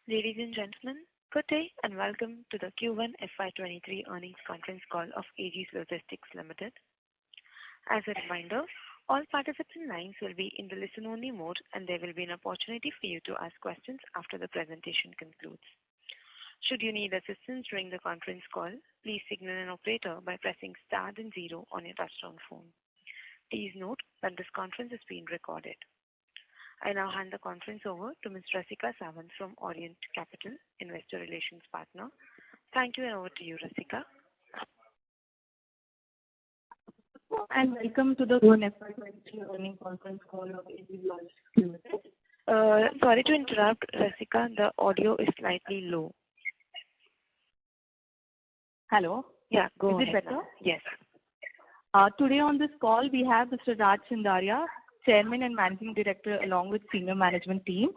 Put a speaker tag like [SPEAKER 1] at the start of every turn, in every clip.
[SPEAKER 1] Ladies and gentlemen, good day and welcome to the Q1 FY23 earnings conference call of Aegis Logistics Limited. As a reminder, all participant lines will be in the listen-only mode and there will be an opportunity for you to ask questions after the presentation concludes. Should you need assistance during the conference call, please signal an operator by pressing star then 0 on your touchtone phone. Please note that this conference is being recorded. I now hand the conference over to Ms. Rasika Sawant from Orient Capital, Investor Relations Partner. Thank you and over to you, Rasika.
[SPEAKER 2] And welcome to the Q1 FY23 earnings conference call of Aegis Logistics Limited.
[SPEAKER 1] Sorry to interrupt, Rasika. The audio is slightly low.
[SPEAKER 2] Hello?
[SPEAKER 1] Yeah, go ahead.
[SPEAKER 2] Is it better?
[SPEAKER 1] Now. Yes.
[SPEAKER 2] Today on this call, we have Mr. Raj Chandaria, Chairman and Managing Director, along with senior management team.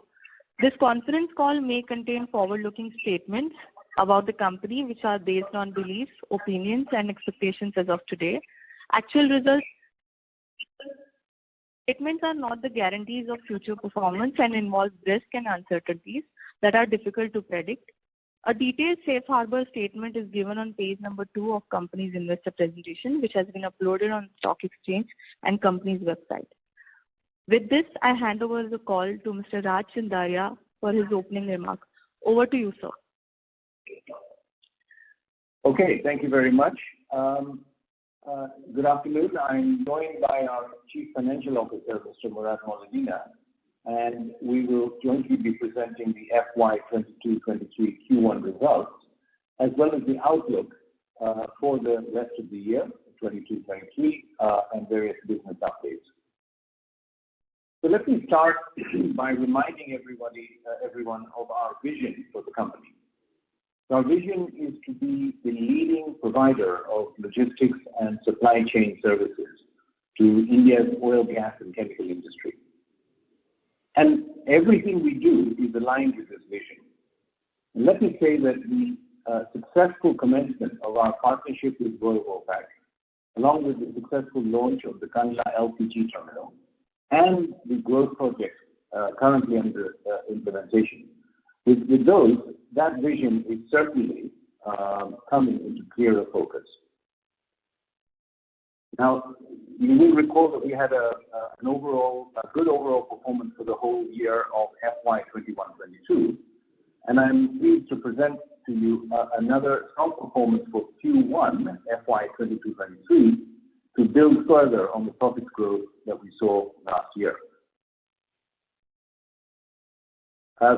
[SPEAKER 2] This conference call may contain forward-looking statements about the company which are based on beliefs, opinions and expectations as of today. Actual results statements are not the guarantees of future performance and involve risk and uncertainties that are difficult to predict. A detailed safe harbor statement is given on page number 2 of company's investor presentation, which has been uploaded on stock exchange and company's website. With this, I hand over the call to Mr. Raj Chandaria for his opening remarks. Over to you, sir.
[SPEAKER 3] Okay, thank you very much. Good afternoon. I'm joined by our Chief Financial Officer, Mr. Murad Moledina, and we will jointly be presenting the FY22-23 Q1 results, as well as the outlook for the rest of the year, 22-23, and various business updates. So let me start by reminding everyone of our vision for the company. So our vision is to be the leading provider of logistics and supply chain services to India's oil, gas, and chemical industry. And everything we do is aligned with this vision. And let me say that the successful commencement of our partnership with Volvopack, along with the successful launch of the Kandla LPG terminal, and the growth projects currently under implementation. With those, that vision is certainly coming into clearer focus. Now, you will recall that we had a good overall performance for the whole year of FY21-22, and I'm pleased to present to you another strong performance for Q1 FY22-23 to build further on the profit growth that we saw last year.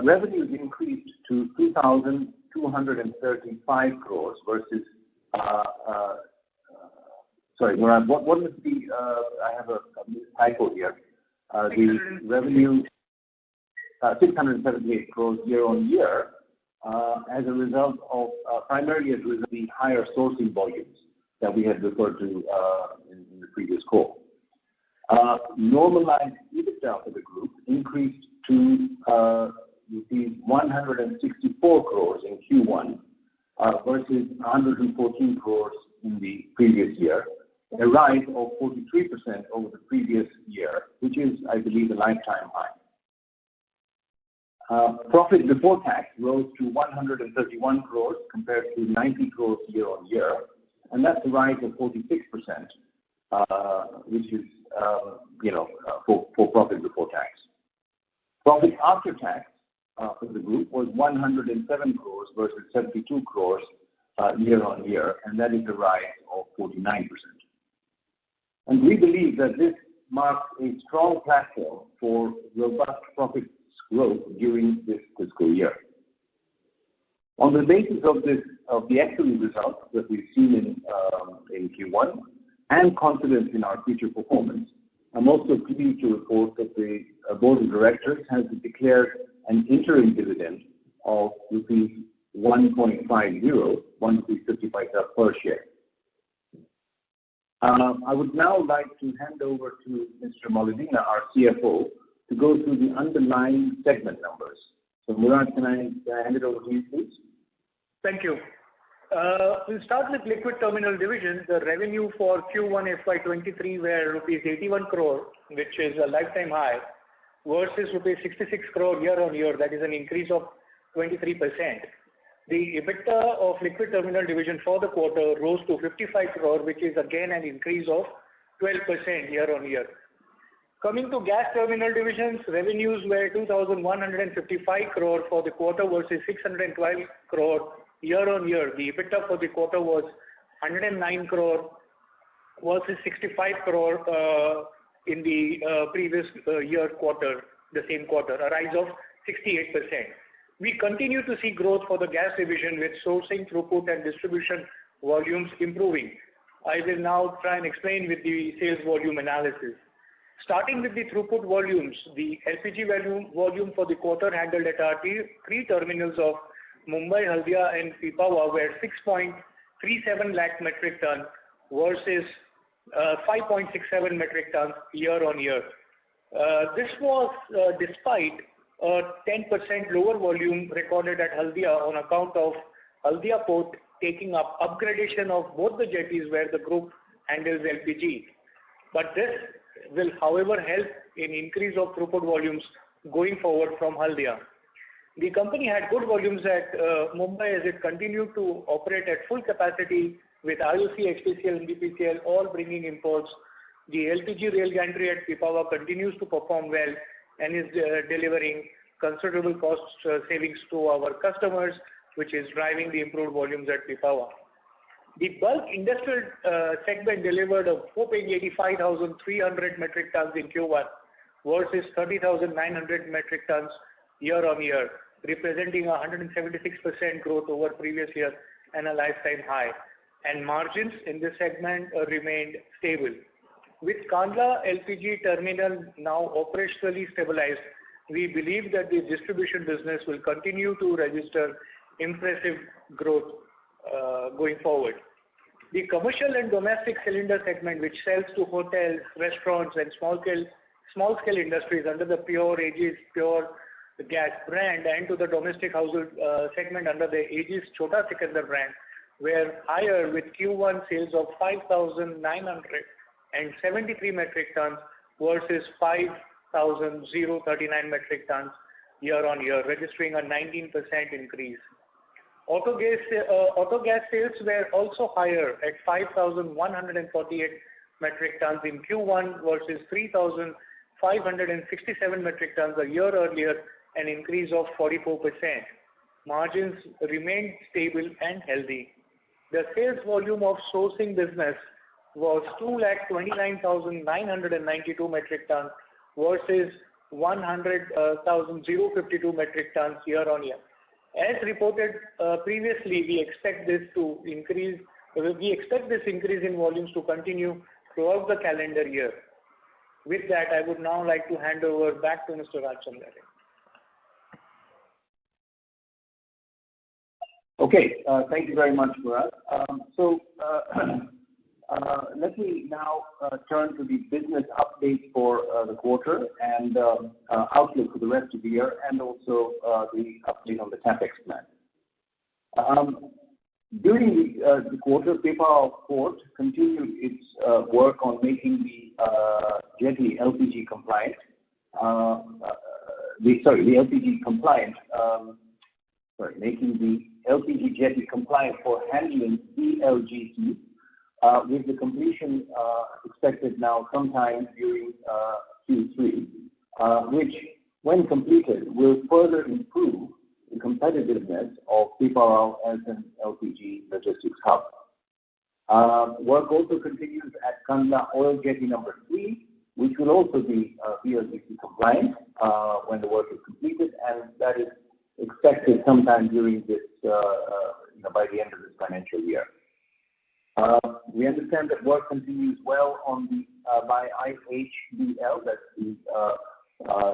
[SPEAKER 3] Revenues increased to 2,235 crores versus, sorry, Murad, what was the, I have a typo here. The revenue, 678 crores year on year, as a result of, primarily as a result of the higher sourcing volumes that we had referred to in the previous call. Normalized EBITDA for the group increased to rupees 164 crores in Q1 versus 114 crores in the previous year, a rise of 43% over the previous year, which is, I believe, a lifetime high. Profit before tax rose to 131 crores compared to 90 crores year on year, and that's a rise of 46%, which is, for profit before tax. Profit after tax for the group was 107 crores versus 72 crores year on year, and that is a rise of 49%. And we believe that this marks a strong platform for robust profit growth during this fiscal year. On the basis of the excellent results that we've seen in Q1 and confidence in our future performance, I'm also pleased to report that the Board of Directors has declared an interim dividend of rupees 1.50, 1.50 per share. I would now like to hand over to Mr. Moledina, our CFO, to go through the underlying segment numbers. So Murad, can I hand it over to you, please?
[SPEAKER 4] Thank you. We'll start with Liquid Terminal Division. The revenue for Q1 FY23 were rupees 81 crore, which is a lifetime high, versus rupees 66 crore year on year. That is an increase of 23%. The EBITDA of liquid terminal division for the quarter rose to 55 crore, which is again an increase of 12% year-on-year. Coming to gas terminal divisions, revenues were 2,155 crore for the quarter versus 612 crore year-on-year. The EBITDA for the quarter was 109 crore versus 65 crore in the previous year quarter, the same quarter, a rise of 68%. We continue to see growth for the gas division with sourcing, throughput and distribution volumes improving. I will now try and explain with the sales volume analysis. Starting with the throughput volumes, the LPG volume for the quarter handled at our three terminals of Mumbai, Haldia and Pipavav were 6.37 lakh metric ton versus 5.67 metric tons year-on-year. This was despite a 10% lower volume recorded at Haldia on account of Haldia port taking up upgradation of both the jetties where the group handles LPG. But this will, however, help in increase of throughput volumes going forward from Haldia. The company had good volumes at Mumbai as it continued to operate at full capacity with IOC, HPCL, and BPCL all bringing imports. The LPG rail gantry at Pipavav continues to perform well and is delivering considerable cost savings to our customers, which is driving the improved volumes at Pipavav. The bulk industrial segment delivered a whopping 85,300 metric tons in Q1 versus 30,900 metric tons year-on-year, representing a 176% growth over previous year and a lifetime high. And margins in this segment remained stable. With Kandla LPG terminal now operationally stabilized, we believe that the distribution business will continue to register impressive growth going forward. The commercial and domestic cylinder segment, which sells to hotels, restaurants, and small-scale industries under the pure Aegis pure gas brand, and to the domestic household segment under the Aegis Chota Sikandar brand, were higher with Q1 sales of 5,973 metric tons versus 5,039 metric tons year-on-year, registering a 19% increase. Auto gas sales were also higher at 5,148 metric tons in Q1 versus 3,567 metric tons a year earlier, an increase of 44%. Margins remained stable and healthy. The sales volume of sourcing business was 2,29,992 metric tons versus 100,052 metric tons year-on-year. As reported previously, we expect this increase in volumes to continue throughout the calendar year. With that, I would now like to hand over back to Mr. Rajchandra.
[SPEAKER 3] Okay, thank you very much, Murad. Let me now turn to the business update for the quarter and outlook for the rest of the year, and also the update on the CapEx plan. During the quarter, Pipavav Port continued its work on making the jetty LPG compliant. Making the LPG jetty compliant for handling VLGC, with the completion expected now sometime during Q3, which, when completed, will further improve the competitiveness of Pipavav as an LPG logistics hub. Work also continues at Kandla Oil Jetty number 3, which will also be VLGC compliant when the work is completed, and that is expected sometime during this, by the end of this financial year. We understand that work continues well on the by IHBL, that's the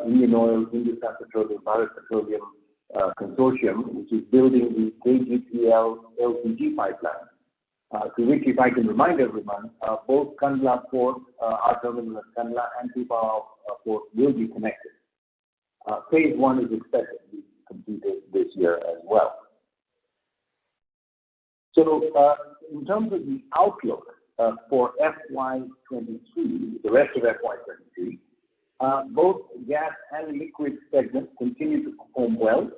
[SPEAKER 3] Indian Oil, Hindustan Petroleum, Bharat Petroleum Consortium, which is building the KGPL LPG pipeline. To which, if I can remind everyone, both Kandla Port, our terminal at Kandla, and Pipavav Port will be connected. Phase 1 is expected to be completed this year as well. So, in terms of the outlook for FY23, the rest of FY23, both gas and liquid segments continue to perform well,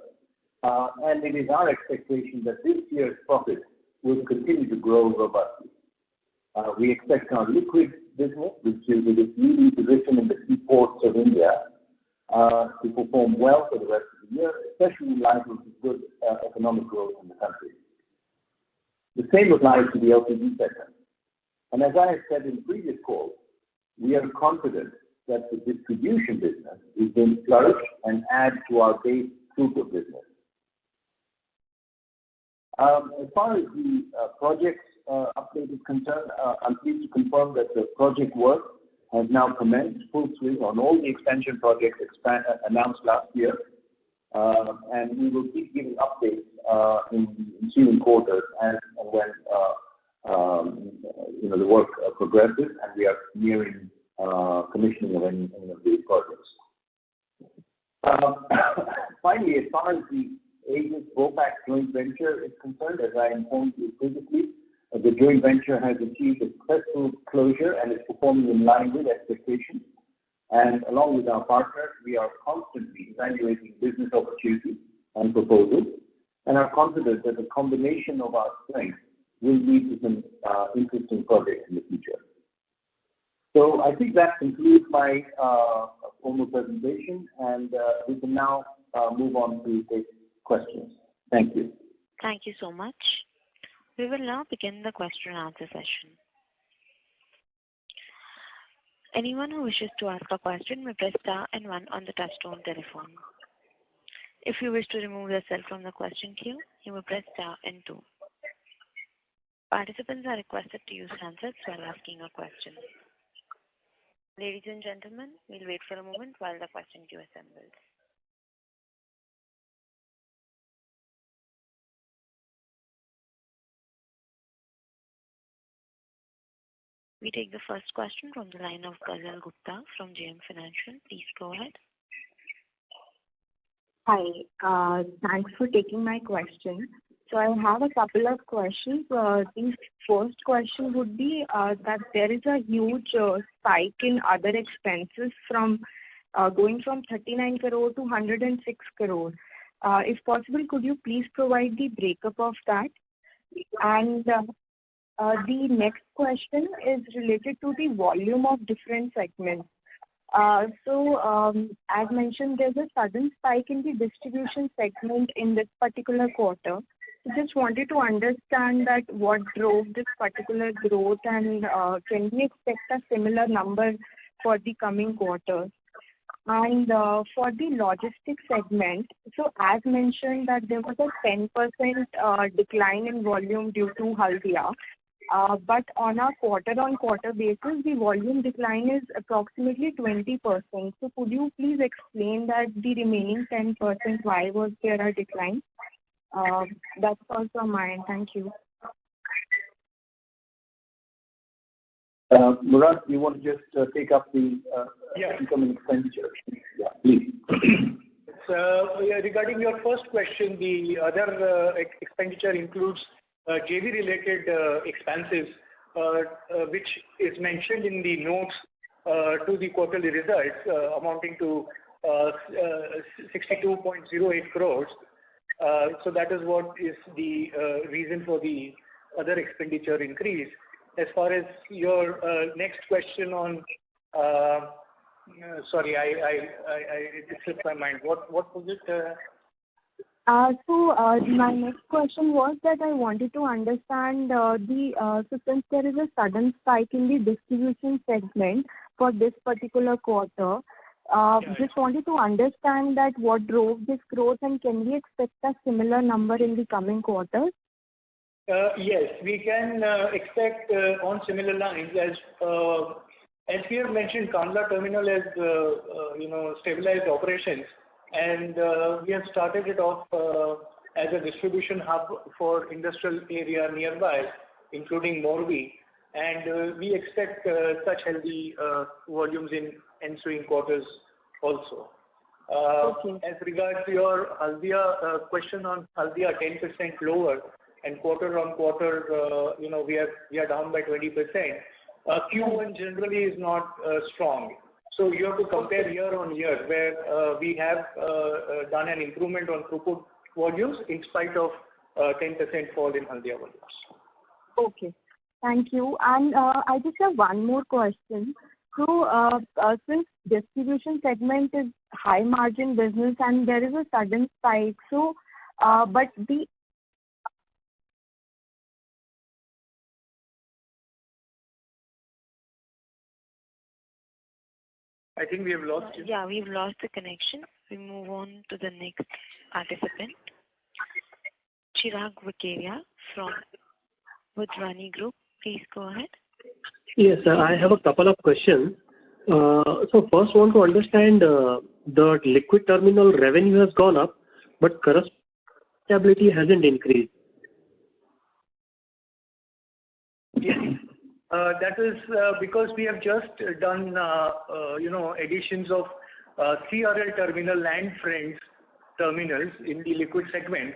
[SPEAKER 3] and it is our expectation that this year's profit will continue to grow robustly. We expect our liquid business, which is with its leading position in the key ports of India, to perform well for the rest of the year, especially in light of the good economic growth in the country. The same applies to the LPG sector. And as I have said in previous calls, we are confident that the distribution business is going to flourish and add to our base throughput business. As far as the projects update is concerned, I'm pleased to confirm that the project work has now commenced full swing on all the expansion projects announced last year, and we will keep giving updates in the ensuing quarters as and when the work progresses and we are nearing commissioning of any of these projects. Finally, as far as the Aegis Vopak joint venture is concerned, as I informed you previously, the joint venture has achieved a successful closure and is performing in line with expectations. And along with our partners, we are constantly evaluating business opportunities and proposals, and are confident that the combination of our strengths will lead to some interesting projects in the future. So I think that concludes my formal presentation, and we can now move on to take questions. Thank you.
[SPEAKER 1] Thank you so much. We will now begin the question and answer session. Anyone who wishes to ask a question may press star and one on the touchtone telephone. If you wish to remove yourself from the question queue, you may press star and two. Participants are requested to use handsets while asking a question. Ladies and gentlemen, we'll wait for a moment while the question queue assembles. We take the first question from the line of Ghazal Gupta from JM Financial. Please go ahead.
[SPEAKER 2] Hi, thanks for taking my question. So I have a couple of questions. The first question would be that there is a huge spike in other expenses from going from 39 crore to 106 crore. If possible, could you please provide the breakup of that? And the next question is related to the volume of different segments. As mentioned, there's a sudden spike in the distribution segment in this particular quarter. So just wanted to understand that what drove this particular growth, and can we expect a similar number for the coming quarters? And for the logistics segment, so as mentioned that there was a 10% decline in volume due to Haldia. But on a quarter-on-quarter basis, the volume decline is approximately 20%. So could you please explain that the remaining 10%, why was there a decline? That's all from my end. Thank you.
[SPEAKER 3] Murad, you want to just take up the income and expenditure? Yeah, please.
[SPEAKER 4] Regarding your first question, the other expenditure includes JV-related expenses, which is mentioned in the notes to the quarterly results, amounting to 62.08 crores. So that is what is the reason for the other expenditure increase. As far as your next question on, sorry, it slipped my mind. What was it?
[SPEAKER 2] My next question was that I wanted to understand so since there is a sudden spike in the distribution segment for this particular quarter, just wanted to understand that what drove this growth, and can we expect a similar number in the coming quarters?
[SPEAKER 4] Yes, we can expect on similar lines. As we have mentioned, Kandla terminal has stabilized operations, and we have started it off as a distribution hub for industrial area nearby, including Morbi, and we expect such healthy volumes in ensuing quarters also.
[SPEAKER 2] Okay.
[SPEAKER 4] As regards to your Haldia question on Haldia, 10% lower, and quarter on quarter, we are down by 20%. Q1 generally is not strong. So you have to compare year on year, where we have done an improvement on throughput volumes in spite of 10% fall in Haldia volumes.
[SPEAKER 2] Okay. Thank you. And I just have one more question. So, since distribution segment is high margin business and there is a sudden spike, so but the
[SPEAKER 4] I think we have lost you.
[SPEAKER 1] Yeah, we've lost the connection. We move on to the next participant, Chirag Vakaria from Vajrani Group. Please go ahead.
[SPEAKER 5] Yes, I have a couple of questions. So first want to understand the liquid terminal revenue has gone up, but corresponding hasn't increased.
[SPEAKER 4] Yes. That is because we have just done, additions of CRL terminal and Friends terminals in the liquid segment,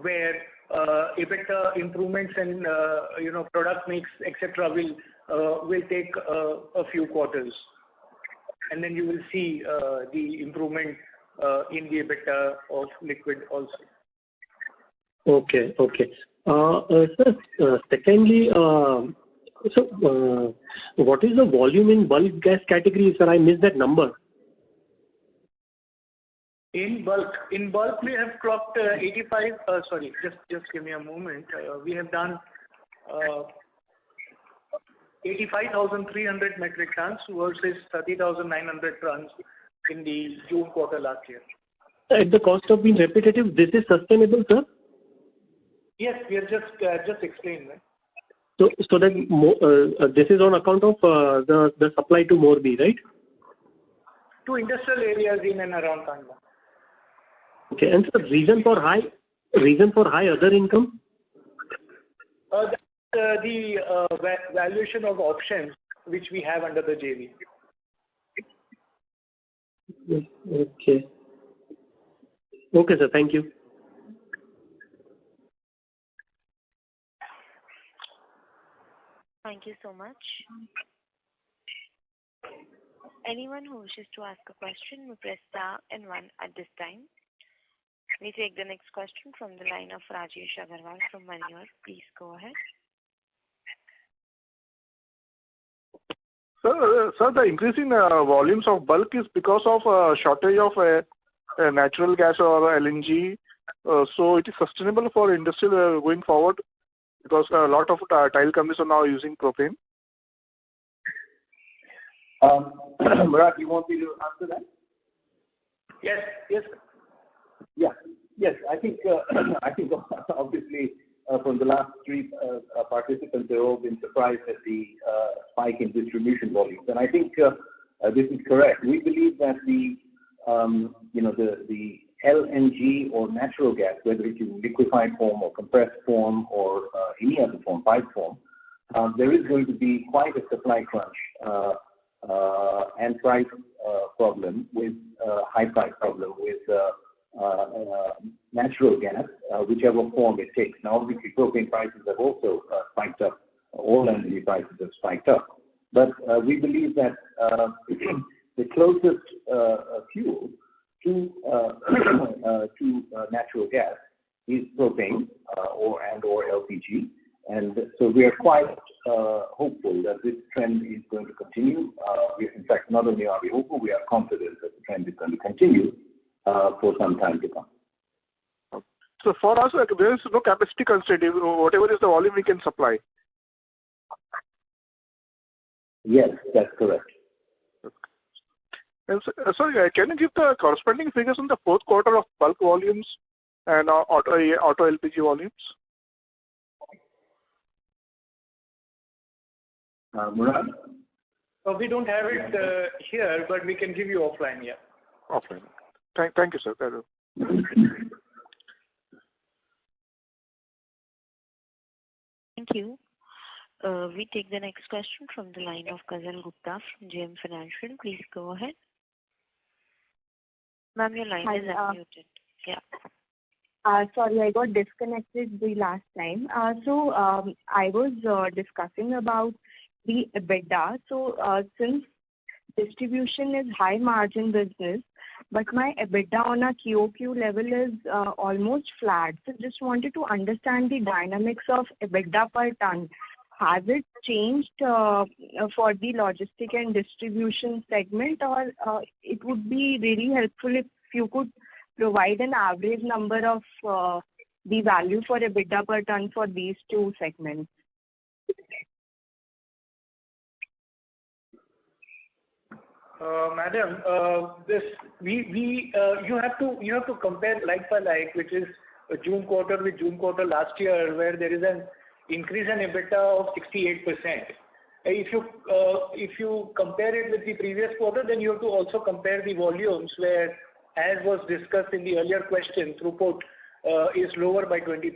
[SPEAKER 4] where EBITDA improvements and product mix, etc., will take a few quarters, and then you will see the improvement in the EBITDA of liquid also.
[SPEAKER 5] Okay. Sir, secondly, what is the volume in bulk gas category, sir? I missed that number.
[SPEAKER 4] In bulk, we have clocked 85. Sorry, just give me a moment. We have done 85,300 metric tons versus 30,900 tons in the June quarter last year.
[SPEAKER 5] At the cost of being repetitive, this is sustainable, sir?
[SPEAKER 4] Yes, we have just explained that.
[SPEAKER 5] So that this is on account of the supply to Morbi, right?
[SPEAKER 4] To industrial areas in and around Kandla.
[SPEAKER 5] Okay, and sir, reason for high other income?
[SPEAKER 4] The valuation of options which we have under the JV.
[SPEAKER 5] Okay, sir. Thank you.
[SPEAKER 1] Thank you so much. Anyone who wishes to ask a question will press star and 1 at this time. We take the next question from the line of Rajesh Agarwal from Manure. Please go ahead.
[SPEAKER 6] Sir, the increase in volumes of bulk is because of shortage of natural gas or LNG. So it is sustainable for industrial going forward because a lot of tile companies are now using propane.
[SPEAKER 3] Murad, you want me to answer that?
[SPEAKER 4] Yes.
[SPEAKER 3] Yes. I think obviously from the last three participants, they've all been surprised at the spike in distribution volumes, and I think this is correct. We believe that the LNG or natural gas, whether it is in liquefied form or compressed form or any other form, pipe form, there is going to be quite a supply crunch and price problem with high price problem with natural gas, whichever form it takes. Now, obviously, propane prices have also spiked up. All energy prices have spiked up. But we believe that the closest fuel to natural gas is propane or LPG. And so we are quite hopeful that this trend is going to continue. In fact, not only are we hopeful, we are confident that the trend is going to continue for some time to come.
[SPEAKER 6] So for us, there is no capacity constraint. Whatever is the volume we can supply.
[SPEAKER 3] Yes, that's correct.
[SPEAKER 6] And sorry, can you give the corresponding figures on the fourth quarter of bulk volumes and auto LPG volumes?
[SPEAKER 3] Murad?
[SPEAKER 4] We don't have it here, but we can give you offline, yeah.
[SPEAKER 6] Offline. Thank you, sir.
[SPEAKER 1] Thank you. We take the next question from the line of Kazal Gupta from JM Financial. Please go ahead. Ma'am, your line is unmuted. Yeah.
[SPEAKER 2] Sorry, I got disconnected the last time. So I was discussing about the EBITDA. So since distribution is high margin business,
[SPEAKER 7] but my EBITDA on a QOQ level is almost flat. So just wanted to understand the dynamics of EBITDA per ton. Has it changed for the logistic and distribution segment, or it would be really helpful if you could provide an average number of the value for EBITDA per ton for these two segments?
[SPEAKER 4] Madam, you have to compare like for like, which is June quarter with June quarter last year, where there is an increase in EBITDA of 68%. If you compare it with the previous quarter, then you have to also compare the volumes, where, as was discussed in the earlier question, throughput is lower by 20%.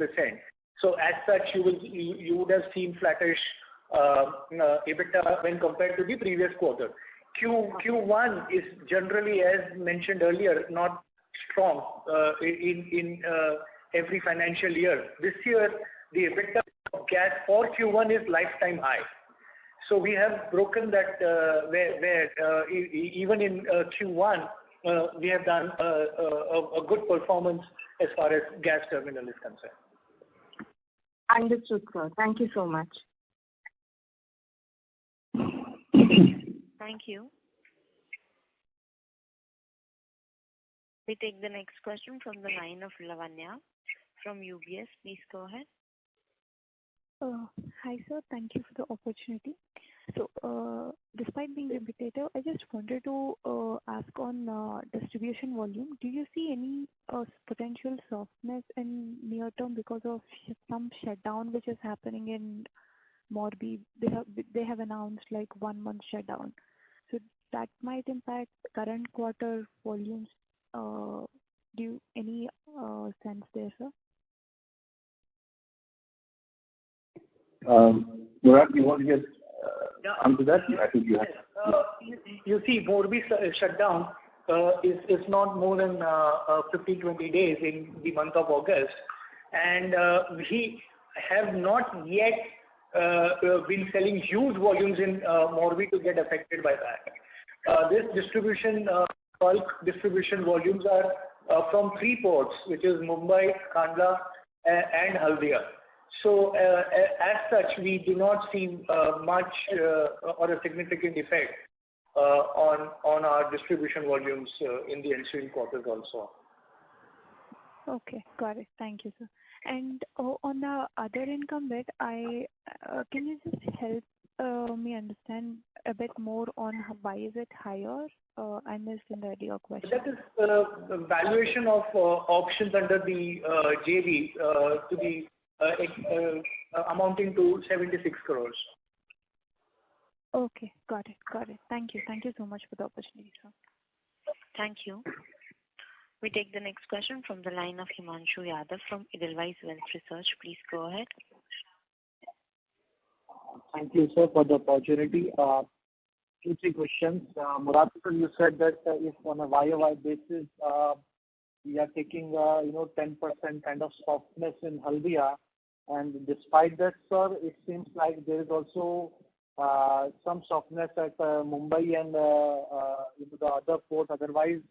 [SPEAKER 4] So as such, you would have seen flattish EBITDA when compared to the previous quarter. Q1 is generally, as mentioned earlier, not strong in every financial year. This year, the EBITDA of gas for Q1 is lifetime high. So we have broken that where even in Q1 we have done a good performance as far as gas terminal is concerned.
[SPEAKER 7] Understood, sir. Thank you so much.
[SPEAKER 1] Thank you. We take the next question from the line of Lavanya from UBS. Please go ahead.
[SPEAKER 8] Hi, sir. Thank you for the opportunity. So, despite being repetitive, I just wanted to ask on distribution volume. Do you see any potential softness in near term because of some shutdown which is happening in Morbi? They have announced like 1 month shutdown. So that might impact current quarter volumes. Do you any sense there, sir?
[SPEAKER 3] Murad, you want to get onto that? I think you have.
[SPEAKER 4] You see, Morbi shutdown is not more than 15-20 days in the month of August, and we have not yet been selling huge volumes in Morbi to get affected by that. This distribution, bulk distribution volumes are from 3 ports, which is Mumbai, Kandla, and Haldia. So as such, we do not see much or a significant effect on our distribution volumes in the ensuing quarters also.
[SPEAKER 8] Okay, got it. Thank you, sir. And on the other income bit, can you just help me understand a bit more on why is it higher? I missed in the earlier question.
[SPEAKER 4] That is the valuation of options under the JV to the amounting to 76 crores.
[SPEAKER 8] Okay, got it. Thank you so much for the opportunity, sir.
[SPEAKER 1] Thank you. We take the next question from the line of Himanshu Yadav from Edelweiss Wealth Research. Please go ahead.
[SPEAKER 9] Thank you, sir, for the opportunity. 2-3 questions. Murad, you said that if on a YOY basis we are taking 10% kind of softness in Haldia, and despite that, sir, it seems like there is also some softness at Mumbai and the other port. Otherwise,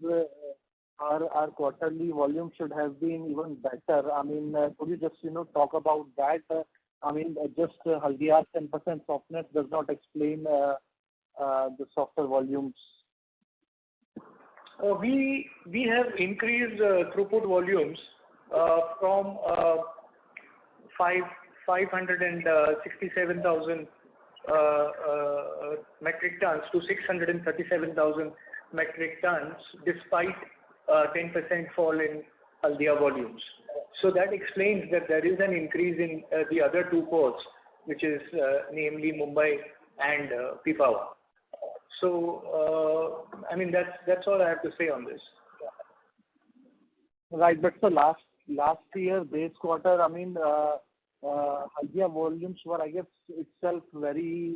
[SPEAKER 9] our quarterly volume should have been even better. I mean, could you just talk about that? I mean, just Haldia's 10% softness does not explain the softer volumes.
[SPEAKER 4] We have increased throughput volumes from 567,000 metric tons to 637,000 metric tons, despite 10% fall in Haldia volumes. So that explains that there is an increase in the other 2 ports, which is namely Mumbai and Pipavav. So I mean that's all I have to say on this.
[SPEAKER 9] Right, but so last year base quarter, I mean, Haldia volumes were, I guess, itself very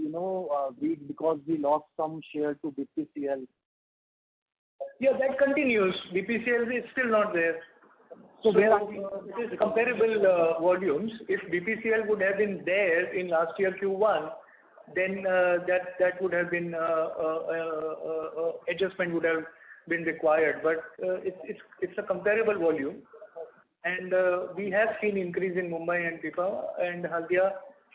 [SPEAKER 9] weak because we lost some share to BPCL.
[SPEAKER 4] Yeah, that continues. BPCL is still not there. So it is comparable volumes. If BPCL would have been there in last year Q1, then that would have been adjustment would have been required, but it's a comparable volume. And we have seen increase in Mumbai and Pipavav, and Haldia,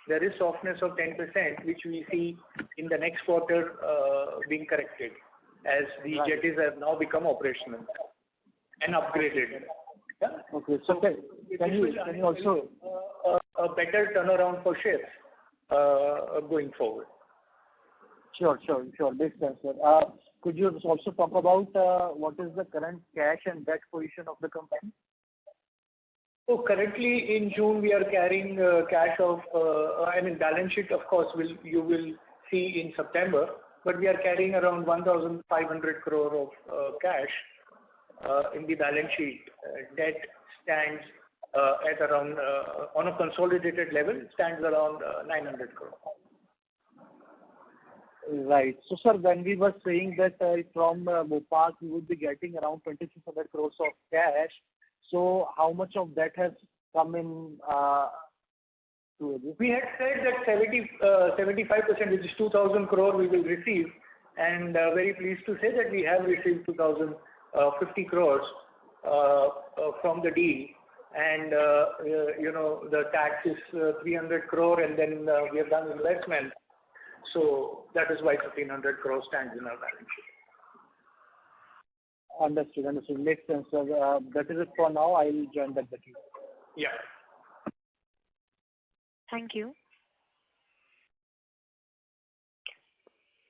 [SPEAKER 4] there is softness of 10%, which we see in the next quarter being corrected as the jetties have now become operational and upgraded. Yeah?
[SPEAKER 9] Okay. So can you also
[SPEAKER 4] a better turnaround for ships going forward.
[SPEAKER 9] Sure. Makes sense, sir. Could you also talk about what is the current cash and debt position of the company?
[SPEAKER 4] So currently in June we are carrying cash of, balance sheet of course you will see in September, but we are carrying around 1,500 crore of cash in the balance sheet. Debt stands at around, on a consolidated level, stands around 900 crore.
[SPEAKER 9] Right. So, sir, when we were saying that from Bhopal we would be getting around 2,600 crores of cash, so how much of that has come in to Aegis?
[SPEAKER 4] We had said that 75%, which is 2,000 crore, we will receive, and very pleased to say that we have received 2,050 crores from the deal, and the tax is 300 crore, and then we have done investment. So that is why 1,500 crore stands in our balance sheet.
[SPEAKER 9] Understood. Makes sense, sir. That is it for now. I will join back the queue.
[SPEAKER 4] Yeah.
[SPEAKER 1] Thank you.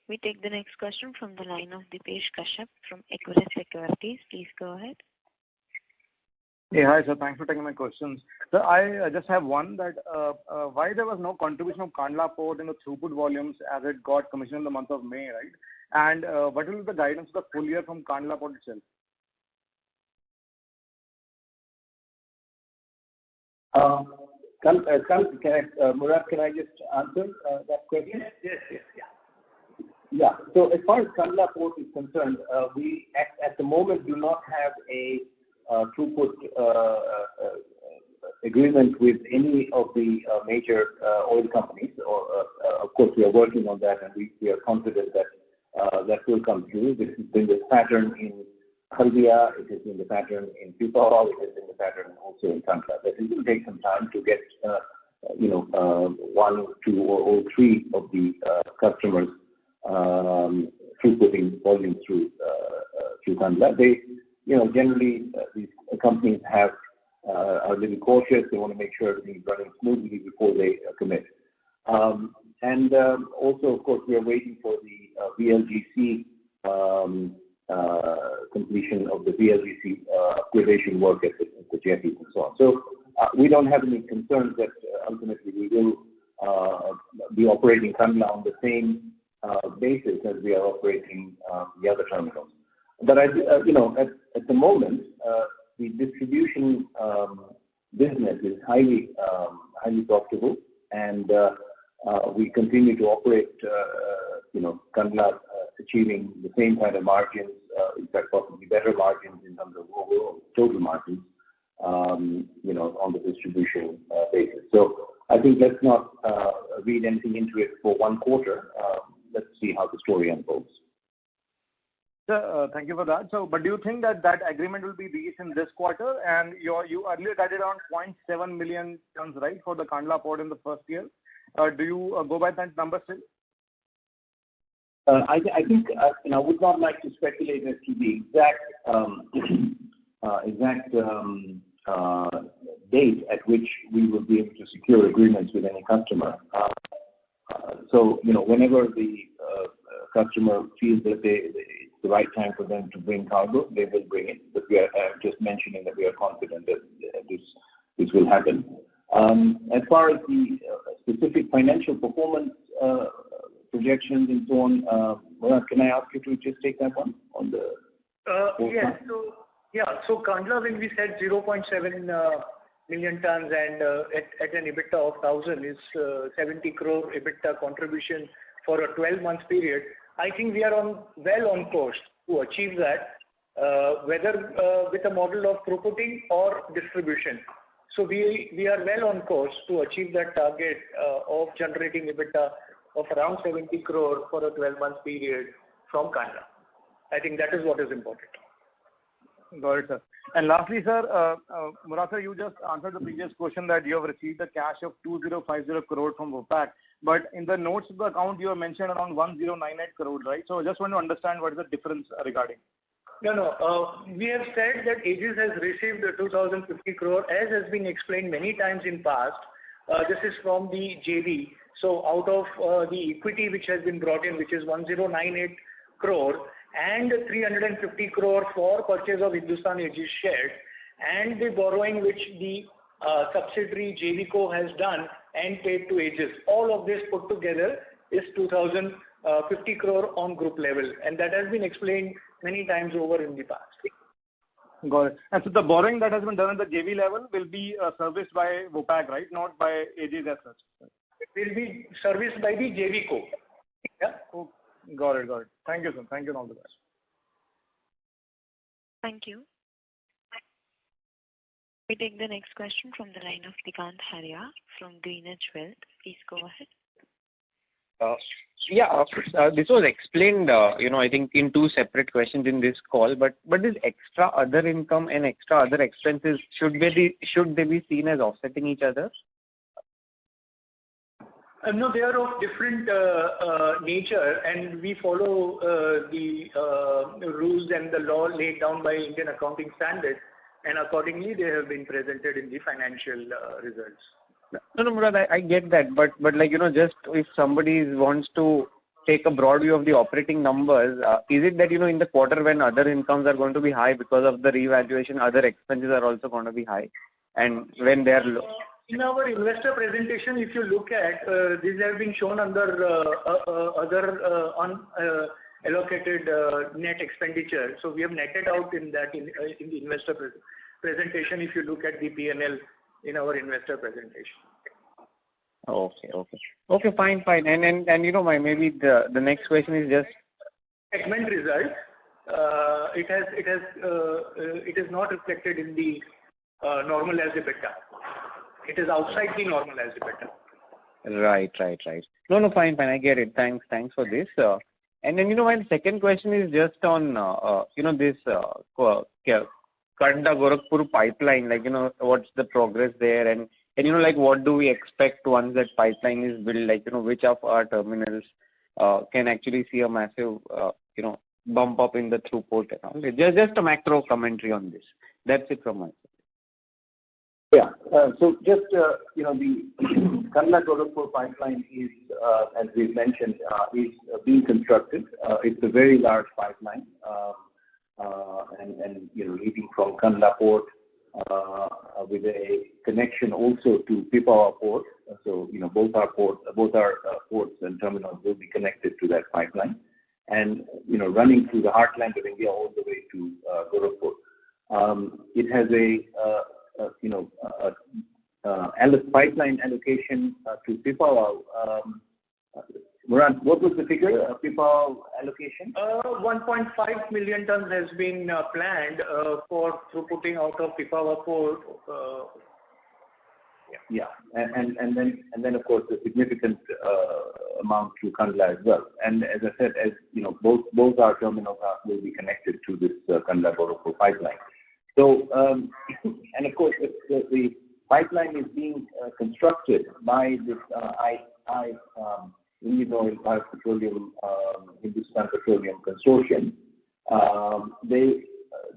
[SPEAKER 1] We take the next question from the line of Dipesh Kashyap from Aegis Securities. Please go ahead.
[SPEAKER 10] Hey, hi, sir. Thanks for taking my questions. Sir, I just have one that why there was no contribution of Kandla Port in the throughput volumes as it got commissioned in the month of May, right? And what will be the guidance for the full year from Kandla Port itself?
[SPEAKER 3] Murad, can I just answer that question?
[SPEAKER 4] Yes.
[SPEAKER 3] Yeah. So as far as Kandla Port is concerned, we at the moment do not have a throughput agreement with any of the major oil companies. Of course, we are working on that, and we are confident that that will come through. This has been the pattern in Haldia, it has been the pattern in Pipavav, it has been the pattern also in Concall. But it will take some time to get, one, two, or all three of the customers throughputing volume through Kandla. They, generally these companies are a little cautious. They want to make sure everything's running smoothly before they commit. And also, of course, we are waiting for the VLGC completion of the VLGC upgradation work at the jetties and so on. So we don't have any concerns that ultimately we will be operating Kandla on the same basis as we are operating the other terminals. But at the moment, the distribution business is highly profitable, and we continue to operate, Kandla achieving the same kind of margins, in fact, possibly better margins in terms of overall total margins, on the distribution basis. So I think let's not read anything into it for one quarter. Let's see how the story unfolds.
[SPEAKER 10] Sir, thank you for that. So, but do you think that agreement will be reached in this quarter? And you earlier guided around 0.7 million tons, right, for the Kandla Port in the first year? Do you go by that number still?
[SPEAKER 3] I think I would not like to speculate as to the exact date at which we will be able to secure agreements with any customer. So whenever the customer feels that it's the right time for them to bring cargo, they will bring it. But we are just mentioning that we are confident that this will happen. As far as the specific financial performance projections and so on, Murad, can I ask you to just take that one on the?
[SPEAKER 4] Yes. So Kandla, when we said 0.7 million tons and at an EBITDA of 1,000 is 70 crore EBITDA contribution for a 12-month period. I think we are well on course to achieve that, whether with a model of throughputing or distribution. So we are well on course to achieve that target of generating EBITDA of around 70 crore for a 12-month period from Kandla. I think that is what is important.
[SPEAKER 10] Got it, sir. And lastly, sir, Murad sir, you just answered the previous question that you have received a cash of 2050 crore from Vopak, but in the notes of the account you have mentioned around 1098 crore, right? So I just want to understand what is the difference regarding.
[SPEAKER 4] No. We have said that Aegis has received 2050 crore, as has been explained many times in past. This is from the JV. So out of the equity which has been brought in, which is 1098 crore, and 350 crore for purchase of Hindustan Aegis shares, and the borrowing which the subsidiary JVCO has done and paid to Aegis. All of this put together is 2050 crore on group level, and that has been explained many times over in the past.
[SPEAKER 10] Got it. And so the borrowing that has been done at the JV level will be serviced by Vopak, right? Not by Aegis as such.
[SPEAKER 4] It will be serviced by the JVCO. Yeah.
[SPEAKER 10] Oh, got it. Thank you, sir. Thank you and all the best.
[SPEAKER 1] Thank you. We take the next question from the line of Digant Haria from Greenwich Wealth. Please go ahead.
[SPEAKER 11] This was explained, I think in two separate questions in this call, but this extra other income and extra other expenses, should they be seen as offsetting each other?
[SPEAKER 4] No, they are of different nature, and we follow the rules and the law laid down by Indian Accounting Standards, and accordingly they have been presented in the financial results.
[SPEAKER 11] No, Murad, I get that, but just if somebody wants to take a broad view of the operating numbers, is it that, in the quarter when other incomes are going to be high because of the revaluation, other expenses are also going to be high, and when they are low?
[SPEAKER 4] In our investor presentation, if you look at, these have been shown under other unallocated net expenditure. So we have netted out in that in the investor presentation if you look at the P&L in our investor presentation.
[SPEAKER 11] Okay, fine. And maybe the next question is just
[SPEAKER 4] segment result. It is not reflected in the normalized EBITDA. It is outside the normalized EBITDA.
[SPEAKER 11] Right. No, fine. I get it. Thanks for this. And then, my second question is just on, this Kandla-Gorakhpur pipeline, what's the progress there, and what do we expect once that pipeline is built, which of our terminals can actually see a massive, bump up in the throughput and all. Just a macro commentary on this. That's it from my side.
[SPEAKER 3] Yeah. So just, the Kandla-Gorakhpur pipeline is, as we've mentioned, is being constructed. It's a very large pipeline, and leading from Kandla Port with a connection also to Pipavav Port. So, both our ports and terminals will be connected to that pipeline, and running through the heartland of India all the way to Gorakhpur. It has a pipeline allocation to Pipavav. Murad, what was the figure? Pipavav allocation?
[SPEAKER 4] 1.5 million tons has been planned for throughputing out of Pipavav Port.
[SPEAKER 3] Yeah, and then of course a significant amount to Kandla as well. And as I said, both our terminals will be connected to this Kandla-Gorakhpur pipeline. So, and of course, the pipeline is being constructed by this Indian Oil Petroleum, Hindustan Petroleum Consortium.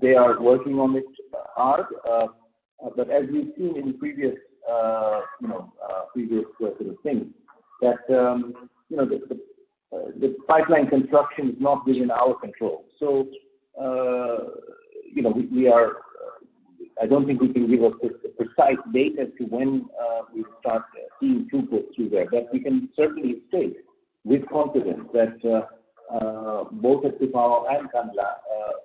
[SPEAKER 3] They are working on it hard, but as we've seen in previous sort of things, that the pipeline construction is not within our control. So, we are. I don't think we can give a precise date as to when we start seeing throughput through there, but we can certainly state with confidence that both at Pipavav and Kandla,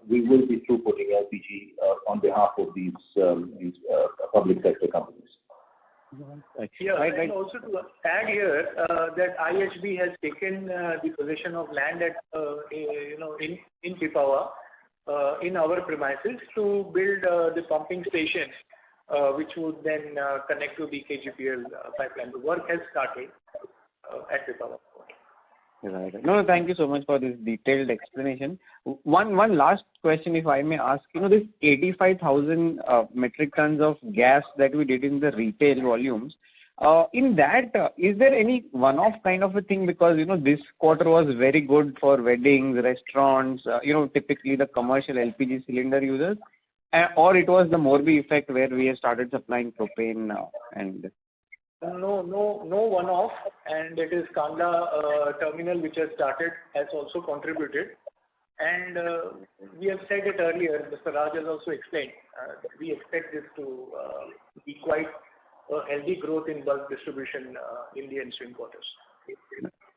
[SPEAKER 3] we will be throughputting LPG on behalf of these public sector companies.
[SPEAKER 4] Yeah, and also to add here that IHB has taken the possession of land at in Pipavav in our premises to build the pumping station, which would then connect to the KGPL pipeline. The work has started at Pipavav.
[SPEAKER 11] Right. No, thank you so much for this detailed explanation. One last question, if I may ask. This 85,000 metric tons of gas that we did in the retail volumes, in that, is there any one-off kind of a thing? Because, this quarter was very good for weddings, restaurants, typically the commercial LPG cylinder users, or it was the Morbi effect where we have started supplying propane and...
[SPEAKER 4] No one-off, and it is Kandla terminal which has also contributed. And we have said it earlier, Mr. Raj has also explained, we expect this to be quite a healthy growth in bulk distribution in the ensuing quarters.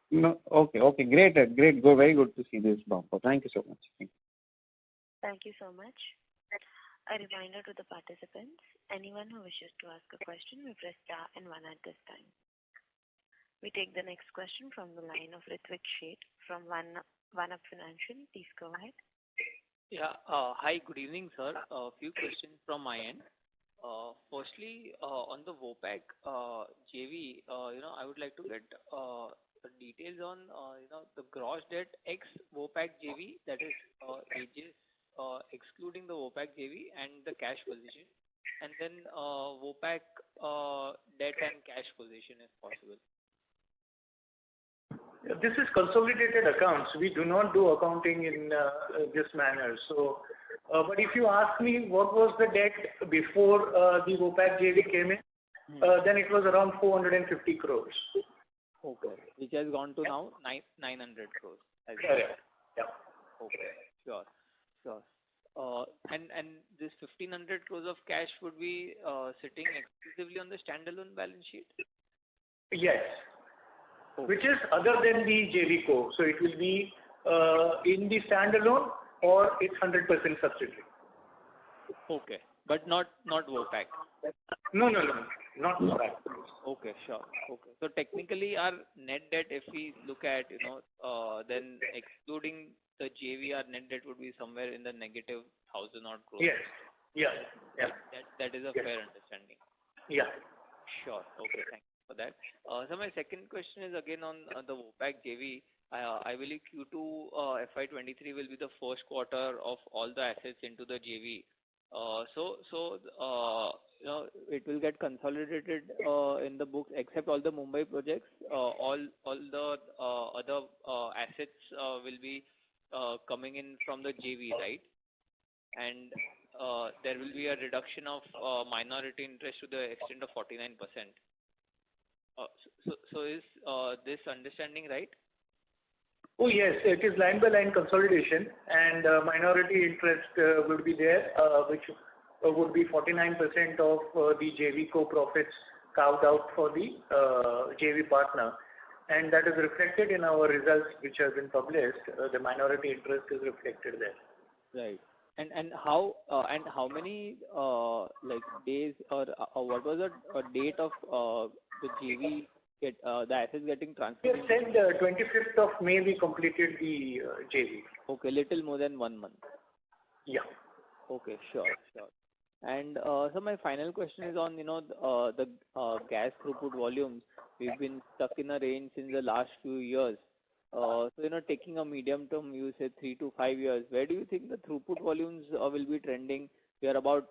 [SPEAKER 11] No, okay, great, go, very good to see this bumper. Thank you so much.
[SPEAKER 1] Thank you so much. A reminder to the participants, anyone who wishes to ask a question may press star and one at this time. We take the next question from the line of Ritwik Sheth from One Up Financial. Please go ahead.
[SPEAKER 12] Yeah. Hi, good evening, sir. A few questions from my end. Firstly, on the Wopac JV, I would like to get details on the gross debt ex Wopac JV, that is Aegis, excluding the Wopac JV, and the cash position, and then Wopac debt and cash position if possible.
[SPEAKER 4] This is consolidated accounts. We do not do accounting in this manner. So, but if you ask me what was the debt before the Wopac JV came in, then it was around 450 crores.
[SPEAKER 12] Okay. Which has gone to now 900 crores.
[SPEAKER 4] Correct. Yeah.
[SPEAKER 12] Okay. Sure. And this 1,500 crores of cash would be sitting exclusively on the standalone balance sheet?
[SPEAKER 4] Yes. Okay. Which is other than the JV co. So it will be in the standalone or it's 100% subsidiary.
[SPEAKER 12] Okay. But not Wopac?
[SPEAKER 4] No. Not Wopac.
[SPEAKER 12] Okay, sure. Okay. So technically our net debt, if we look at, then excluding the JV, our net debt would be somewhere in the negative 1,000 odd crores.
[SPEAKER 4] Yes. Yeah.
[SPEAKER 12] That is a fair understanding.
[SPEAKER 4] Yeah.
[SPEAKER 12] Sure. Okay, thank you for that. So my second question is again on the Wopac JV. I believe Q2 FY23 will be the first quarter of all the assets into the JV. It will get consolidated in the books except all the Mumbai projects. All the other assets will be coming in from the JV, right? And there will be a reduction of minority interest to the extent of 49%. So is this understanding right?
[SPEAKER 4] Oh yes, it is line by line consolidation, and minority interest would be there, which would be 49% of the JV co-profits carved out for the JV partner, and that is reflected in our results which have been published. The minority interest is reflected there.
[SPEAKER 12] Right. And how many days or what was the date of the JV the assets getting transferred?
[SPEAKER 4] You said 25th of May we completed the JV.
[SPEAKER 12] Okay, little more than 1 month.
[SPEAKER 4] Yeah.
[SPEAKER 12] Okay, sure. And so my final question is on the gas throughput volumes. We've been stuck in a range since the last few years. So taking a medium term view, say 3 to 5 years, where do you think the throughput volumes will be trending? We are about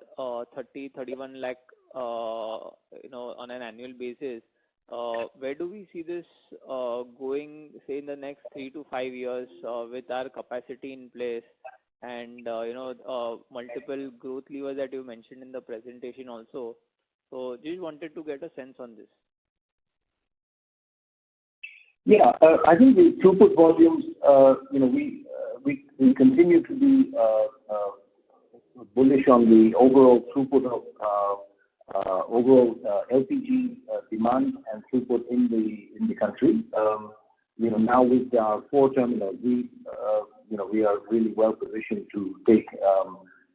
[SPEAKER 12] 31 lakh on an annual basis. Where do we see this going, say, in the next 3 to 5 years with our capacity in place and multiple growth levers that you mentioned in the presentation also? So just wanted to get a sense on this.
[SPEAKER 3] Yeah, I think the throughput volumes, we continue to be bullish on the overall throughput of overall LPG demand and throughput in the country. Now with our 4 terminals, we are really well positioned to take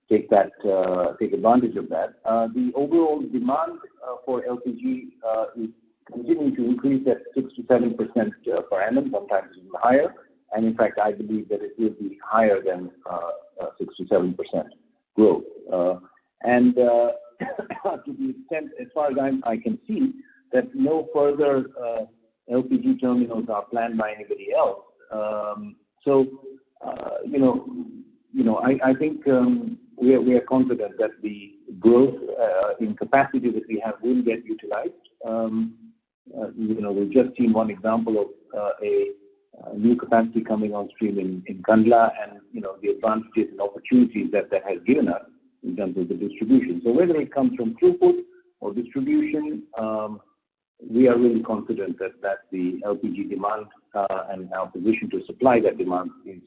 [SPEAKER 3] advantage of that. The overall demand for LPG is continuing to increase at 6 to 7% per annum, sometimes even higher. And in fact, I believe that it will be higher than 6 to 7% growth. To the extent, as far as I can see, that no further LPG terminals are planned by anybody else. I think we are confident that the growth in capacity that we have will get utilized. We've just seen one example of a new capacity coming on stream in Kandla, and the advantages and opportunities that has given us in terms of the distribution. So whether it comes from throughput or distribution, we are really confident that the LPG demand and our position to supply that demand is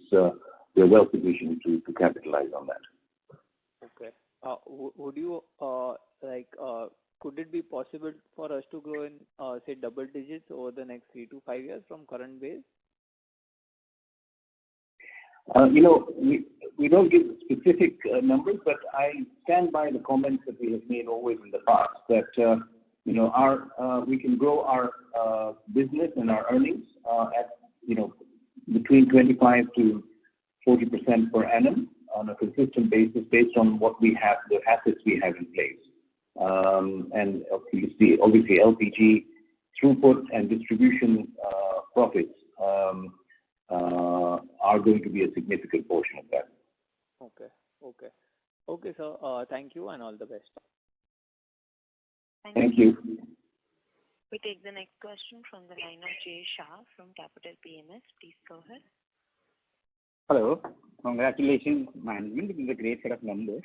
[SPEAKER 3] we're well positioned to capitalize on that.
[SPEAKER 12] Okay. Would you could it be possible for us to grow in say double digits over the next 3 to 5 years from current base?
[SPEAKER 3] We don't give specific numbers, but I stand by the comments that we have made always in the past that we can grow our business and our earnings at between 25 to 40% per annum on a consistent basis based on what we have, the assets we have in place. And obviously LPG throughput and distribution profits are going to be a significant portion of that.
[SPEAKER 12] Okay, sir. Thank you and all the best.
[SPEAKER 3] Thank you.
[SPEAKER 1] We take the next question from the line of Jay Shah from Capital PMS. Please go ahead.
[SPEAKER 13] Hello. Congratulations, management. It is a great set of numbers.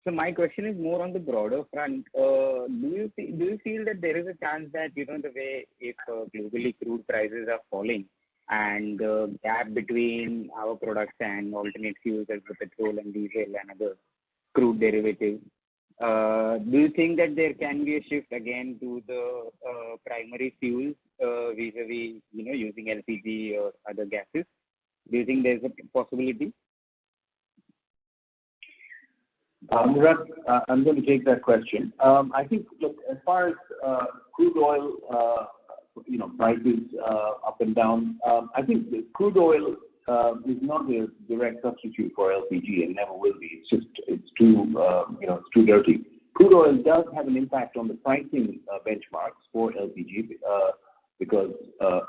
[SPEAKER 13] So my question is more on the broader front. Do you feel that there is a chance that the way if globally crude prices are falling and the gap between our products and alternate fuels as the petrol and diesel and other crude derivatives, do you think that there can be a shift again to the primary fuels vis-a-vis using LPG or other gases? Do you think there's a possibility?
[SPEAKER 3] Murat, I'm going to take that question. I think, look, as far as crude oil, prices up and down, I think the crude oil is not a direct substitute for LPG and never will be. It's too dirty. Crude oil does have an impact on the pricing benchmarks for LPG because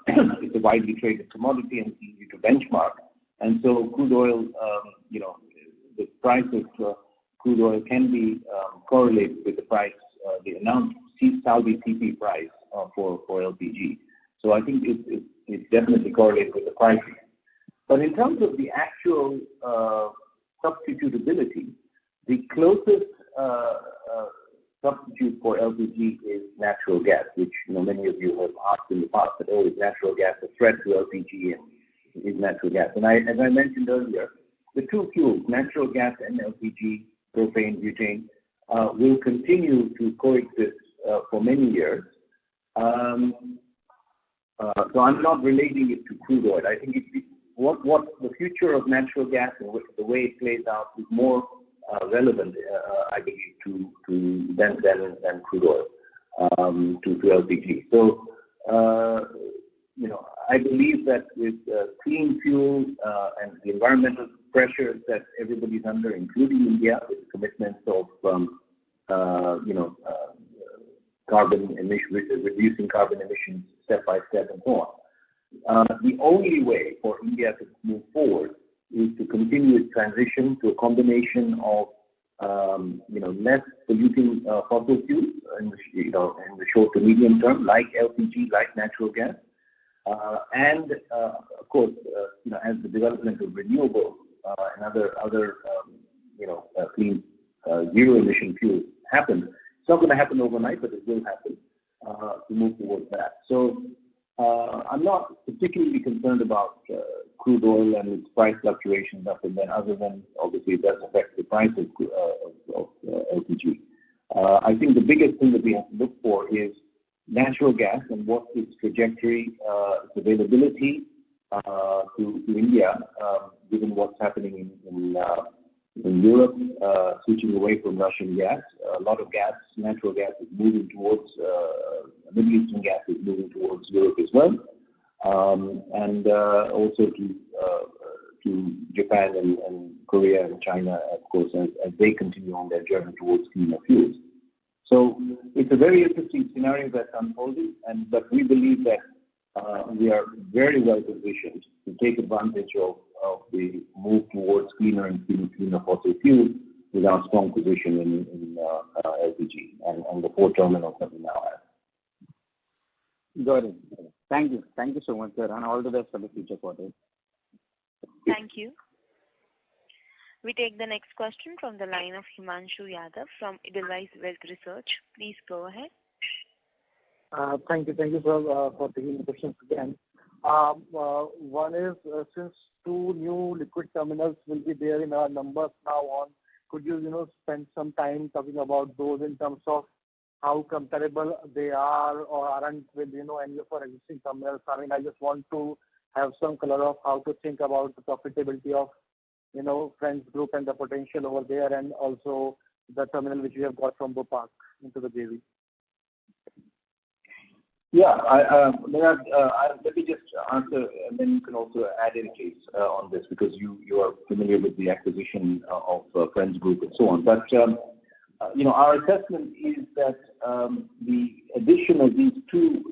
[SPEAKER 3] it's a widely traded commodity and it's easy to benchmark. And so crude oil, the price of crude oil can be correlated with the price, the announced Saudi CP price for LPG. So I think it's definitely correlated with the pricing. But in terms of the actual substitutability, the closest substitute for LPG is natural gas, which many of you have asked in the past that, is natural gas a threat to LPG, and is natural gas? And as I mentioned earlier, the two fuels, natural gas and LPG, propane, butane, will continue to coexist for many years. So I'm not relating it to crude oil. I think what the future of natural gas and the way it plays out is more relevant, I believe, than crude oil, to LPG. So, I believe that with clean fuel and the environmental pressures that everybody's under, including India, with the commitments of carbon emission, reducing carbon emissions step by step and so on. The only way for India to move forward is to continue its transition to a combination of less polluting fossil fuels in the short to medium term, like LPG, like natural gas, and of course, as the development of renewables and other clean zero emission fuels happens. It's not going to happen overnight, but it will happen to move towards that. So I'm not particularly concerned about crude oil and its price fluctuations up and then, other than obviously it does affect the price of LPG. I think the biggest thing that we have to look for is natural gas and what its trajectory, its availability to India, given what's happening in Europe, switching away from Russian gas. A lot of gas, natural gas, is moving towards Middle Eastern gas is moving towards Europe as well, and also to Japan and Korea and China, of course, as they continue on their journey towards cleaner fuels. So it's a very interesting scenario that's unfolding, but we believe that we are very well positioned to take advantage of the move towards cleaner and cleaner fossil fuels with our strong position in LPG and the 4 terminals that we now have.
[SPEAKER 13] Got it. Thank you. Thank you so much, sir, and all the best for the future quarters.
[SPEAKER 1] Thank you. We take the next question from the line of Himanshu Yadav from Edelweiss Wealth Research. Please go ahead.
[SPEAKER 9] Thank you, sir, for taking the questions again. One is, since 2 new liquid terminals will be there in our numbers now on, could you, spend some time talking about those in terms of how comparable they are or aren't with, any of our existing terminals? I mean, I just want to have some color of how to think about the profitability of, Friends Group and the potential over there, and also the terminal which we have got from Bopak into the JV.
[SPEAKER 3] Yeah, let me just answer, and then you can also add in case on this, because you are familiar with the acquisition of Friends Group and so on. But our assessment is that the addition of these 2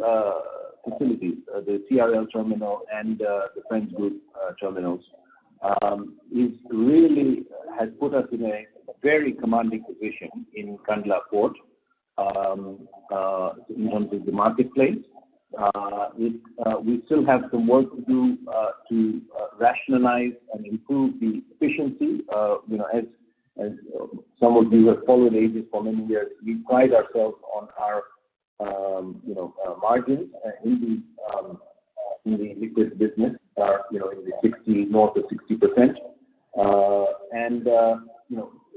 [SPEAKER 3] facilities, the CRL terminal and the Friends Group terminals, is really has put us in a very commanding position in Kandla Port. In terms of the marketplace, we still have some work to do to rationalize and improve the efficiency. As some of you have followed Aegis for many years, we pride ourselves on our margins in the liquid business, in the north of 60%,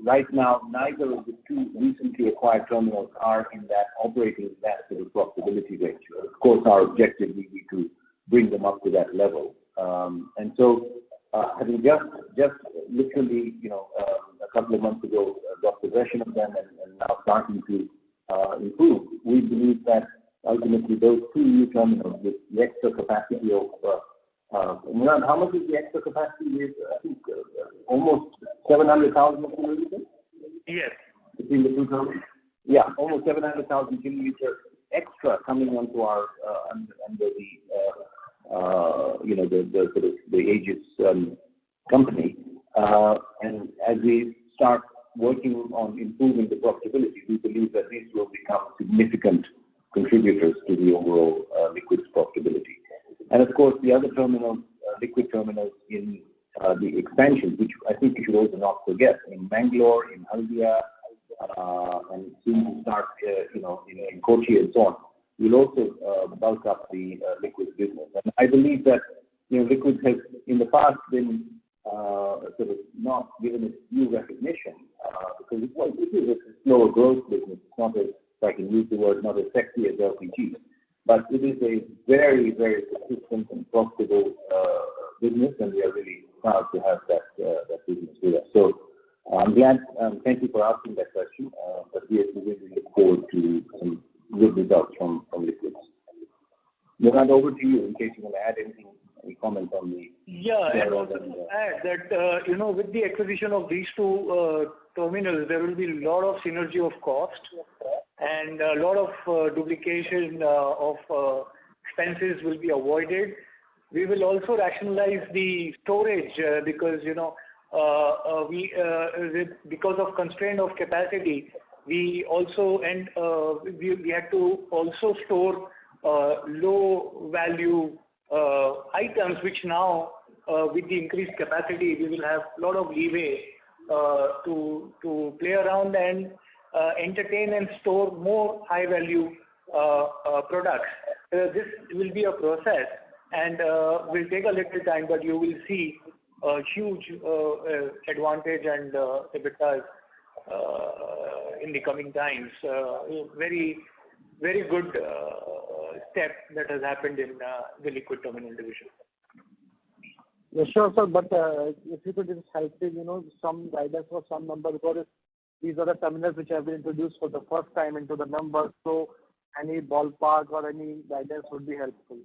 [SPEAKER 3] right now, neither of the 2 recently acquired terminals are in that operating that sort of profitability range. Of course, our objective will be to bring them up to that level. Having just literally, a couple of months ago, got possession of them and now starting to improve, we believe that ultimately those 2 new terminals with the extra capacity of Murad, how much is the extra capacity? I think almost 700,000 kiloliters?
[SPEAKER 4] Yes.
[SPEAKER 3] Between the 2 terminals? Yeah, almost 700,000 kiloliters extra coming onto our under the Aegis company. And as we start working on improving the profitability, we believe that these will become significant contributors to the overall liquids profitability. And of course, the other terminals, liquid terminals in the expansion, which I think we should also not forget, in Bangalore, in Haldia, and soon to start, in Kochi and so on, will also bulk up the liquids business. And I believe that, liquids has in the past been sort of not given its due recognition because it is a slower growth business. It's not as, if I can use the word, not as sexy as LPG. But it is a very, very consistent and profitable business, and we are really proud to have that business with us. So I'm glad. Thank you for asking that question. But we really look forward to some good results from liquids. Murad, over to you in case you want to add anything, any comment on the.
[SPEAKER 4] Yeah, and also to add that with the acquisition of these 2 terminals, there will be a lot of synergy of cost and a lot of duplication of expenses will be avoided. We will also rationalize the storage because because of constraint of capacity, we also we had to also store low value items, which now with the increased capacity we will have a lot of leeway to play around and entertain and store more high value products. This will be a process and will take a little time, but you will see a huge advantage and EBITDA in the coming times. Very, very good step that has happened in the liquid terminal division.
[SPEAKER 9] Yeah, sure, sir. But if you could just help me, some guidance or some number, because these are the terminals which have been introduced for the first time into the numbers. So any ballpark or any guidance would be helpful.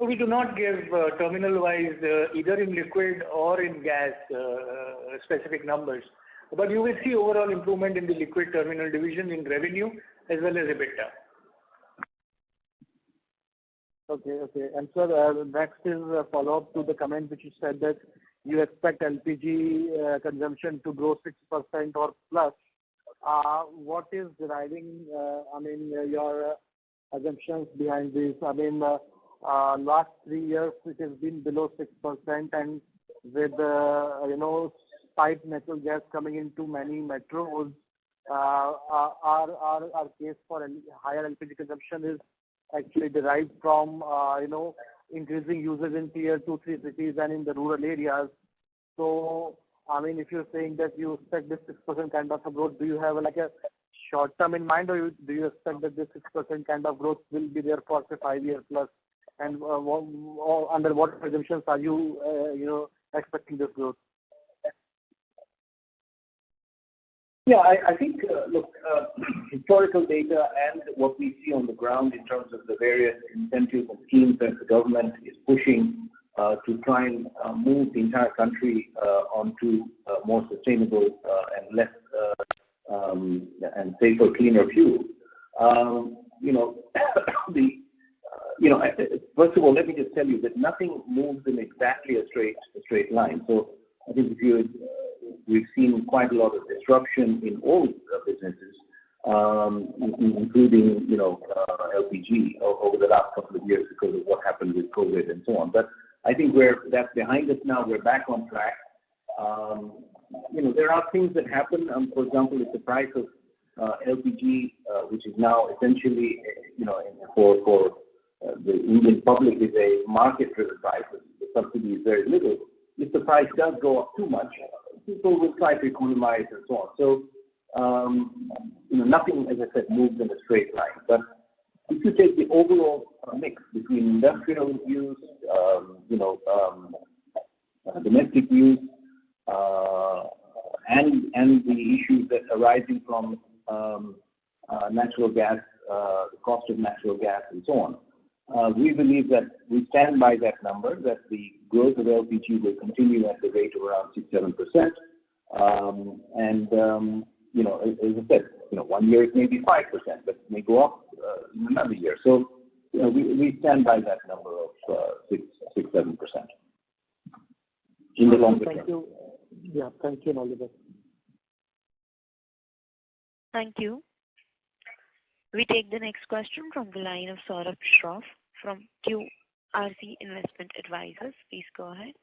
[SPEAKER 4] So we do not give terminal-wise either in liquid or in gas specific numbers. But you will see overall improvement in the liquid terminal division in revenue as well as EBITDA.
[SPEAKER 9] Okay. And sir, next is a follow-up to the comment which you said that you expect LPG consumption to grow 6% or plus. What is driving, your assumptions behind this? Last 3 years it has been below 6%, and with piped natural gas coming into many metros, our case for higher LPG consumption is actually derived from increasing usage in tier 2, 3 cities and in the rural areas. So, if you're saying that you expect this 6% kind of a growth, do you have like a short term in mind, or do you expect that this 6% kind of growth will be there for say 5 years plus? And under what assumptions are you expecting this growth?
[SPEAKER 3] Yeah, I think, historical data and what we see on the ground in terms of the various incentives and schemes that the government is pushing to try and move the entire country onto more sustainable and less and safer, cleaner fuel. First of all, let me just tell you that nothing moves in exactly a straight line. So I think we've seen quite a lot of disruption in all businesses, including LPG over the last couple of years because of what happened with COVID and so on. But I think that's behind us now. We're back on track. There are things that happen. For example, if the price of LPG, which is now essentially, for the Indian public is a market-driven price. The subsidy is very little. If the price does go up too much, people will try to economize and so on. So, nothing, as I said, moves in a straight line. But if you take the overall mix between industrial use, domestic use, and the issues that are arising from natural gas, the cost of natural gas, and so on, we believe that we stand by that number, that the growth of LPG will continue at the rate of around 6-7%. As I said, 1 year it may be 5%, but it may go up in another year. So, we stand by that number of 6-7% in the longer term.
[SPEAKER 9] Thank you. Yeah, thank you, and all the best.
[SPEAKER 1] Thank you. We take the next question from the line of Saurabh Shroff from QRC Investment Advisors. Please go ahead.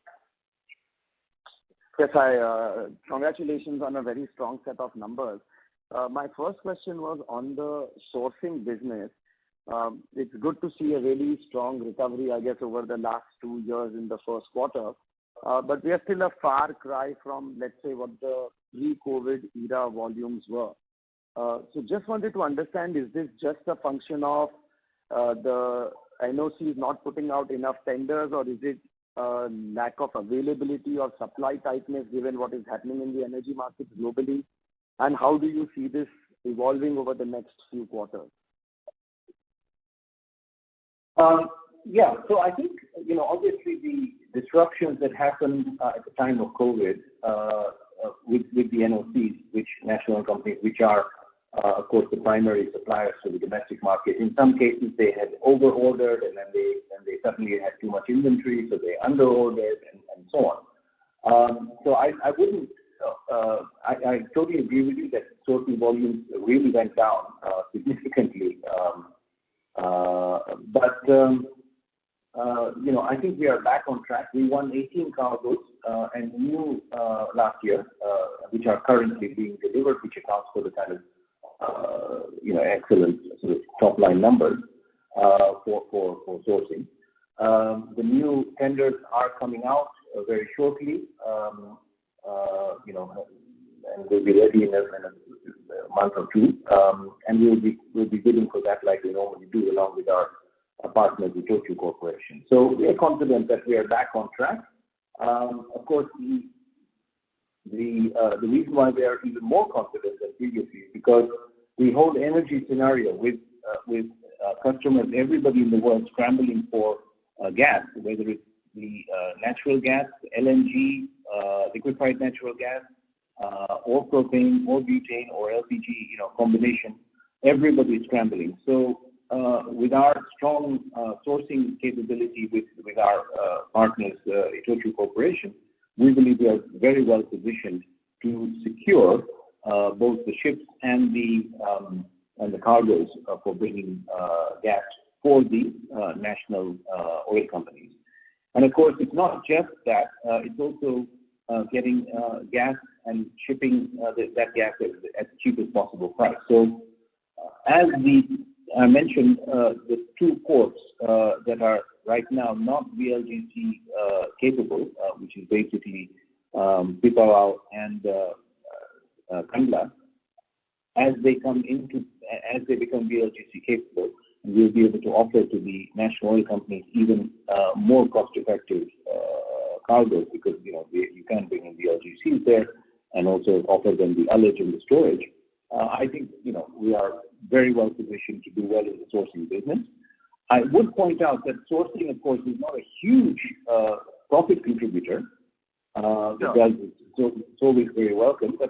[SPEAKER 14] Yes, hi. Congratulations on a very strong set of numbers. My first question was on the sourcing business. It's good to see a really strong recovery, I guess, over the last 2 years in the first quarter. But we are still a far cry from, let's say, what the pre-COVID era volumes were. So just wanted to understand, is this just a function of the NOCs not putting out enough tenders, or is it lack of availability or supply tightness given what is happening in the energy markets globally? And how do you see this evolving over the next few quarters?
[SPEAKER 3] So I think, obviously the disruptions that happened at the time of COVID with the NOCs, which national companies, which are, of course, the primary suppliers to the domestic market. In some cases, they had over-ordered, and then they suddenly had too much inventory, so they under-ordered, and so on. So I wouldn't. I totally agree with you that sourcing volumes really went down significantly. I think we are back on track. We won 18 cargoes and new last year, which are currently being delivered, which accounts for the kind of excellent sort of top line numbers for sourcing. The new tenders are coming out very shortly, and they'll be ready in a month or two, and we'll be bidding for that like we normally do, along with our partners, the Tokyo Corporation. So we are confident that we are back on track. Of course, the reason why we are even more confident than previously is because the whole energy scenario with customers, everybody in the world scrambling for gas, whether it's the natural gas, LNG, liquefied natural gas, or propane, or butane, or LPG, combination. Everybody is scrambling. So with our strong sourcing capability with our partners, Itochu Corporation, we believe we are very well positioned to secure both the ships and the cargoes for bringing gas for the national oil companies. And of course, it's not just that; it's also getting gas and shipping that gas at the cheapest possible price. So, as I mentioned, the two ports that are right now not VLGC capable, which is basically Pipavav and Kandla, as they become VLGC capable, we'll be able to offer to the national oil companies even more cost-effective cargoes, because you can bring in VLGCs there and also offer them the ullage and the storage. I think we are very well positioned to do well in the sourcing business. I would point out that sourcing, of course, is not a huge profit contributor because it's always very welcome, but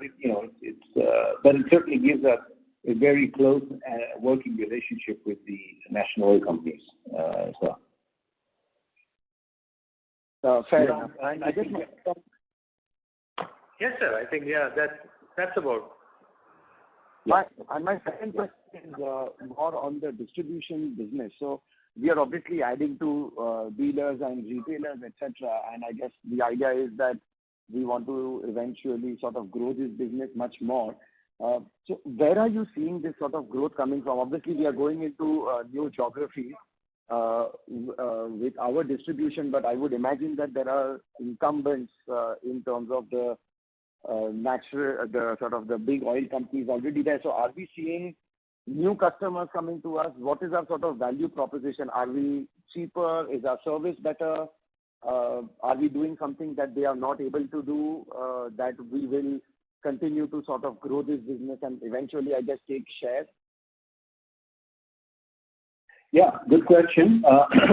[SPEAKER 3] but it certainly gives us a very close working relationship with the national oil companies as well.
[SPEAKER 14] Fair enough. And I guess
[SPEAKER 4] yes, sir. I think that's about.
[SPEAKER 14] My second question is more on the distribution business. So we are obviously adding to dealers and retailers, etc. And I guess the idea is that we want to eventually sort of grow this business much more. So where are you seeing this sort of growth coming from? Obviously, we are going into new geographies with our distribution, but I would imagine that there are incumbents in terms of the the big oil companies already there. So are we seeing new customers coming to us? What is our sort of value proposition? Are we cheaper? Is our service better? Are we doing something that they are not able to do that we will continue to sort of grow this business and eventually, I guess, take share?
[SPEAKER 3] Yeah, good question.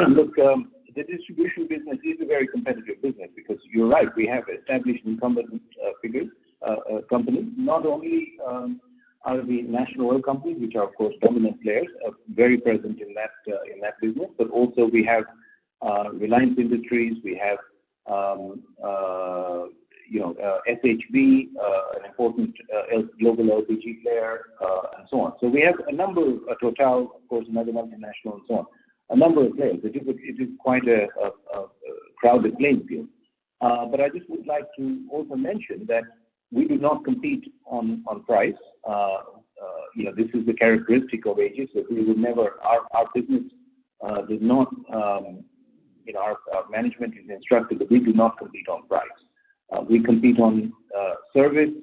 [SPEAKER 3] Look, the distribution business is a very competitive business because you're right, we have established incumbent companies. Not only are the national oil companies, which are of course dominant players, very present in that business, but also we have Reliance Industries, we have SHB, an important global LPG player, and so on. So we have a number of Total, of course, another multinational, and so on. A number of players. It is quite a crowded playing field. But I just would like to also mention that we do not compete on price. This is the characteristic of Aegis, that we will never. Our business does not. Our management is instructed that we do not compete on price. We compete on service,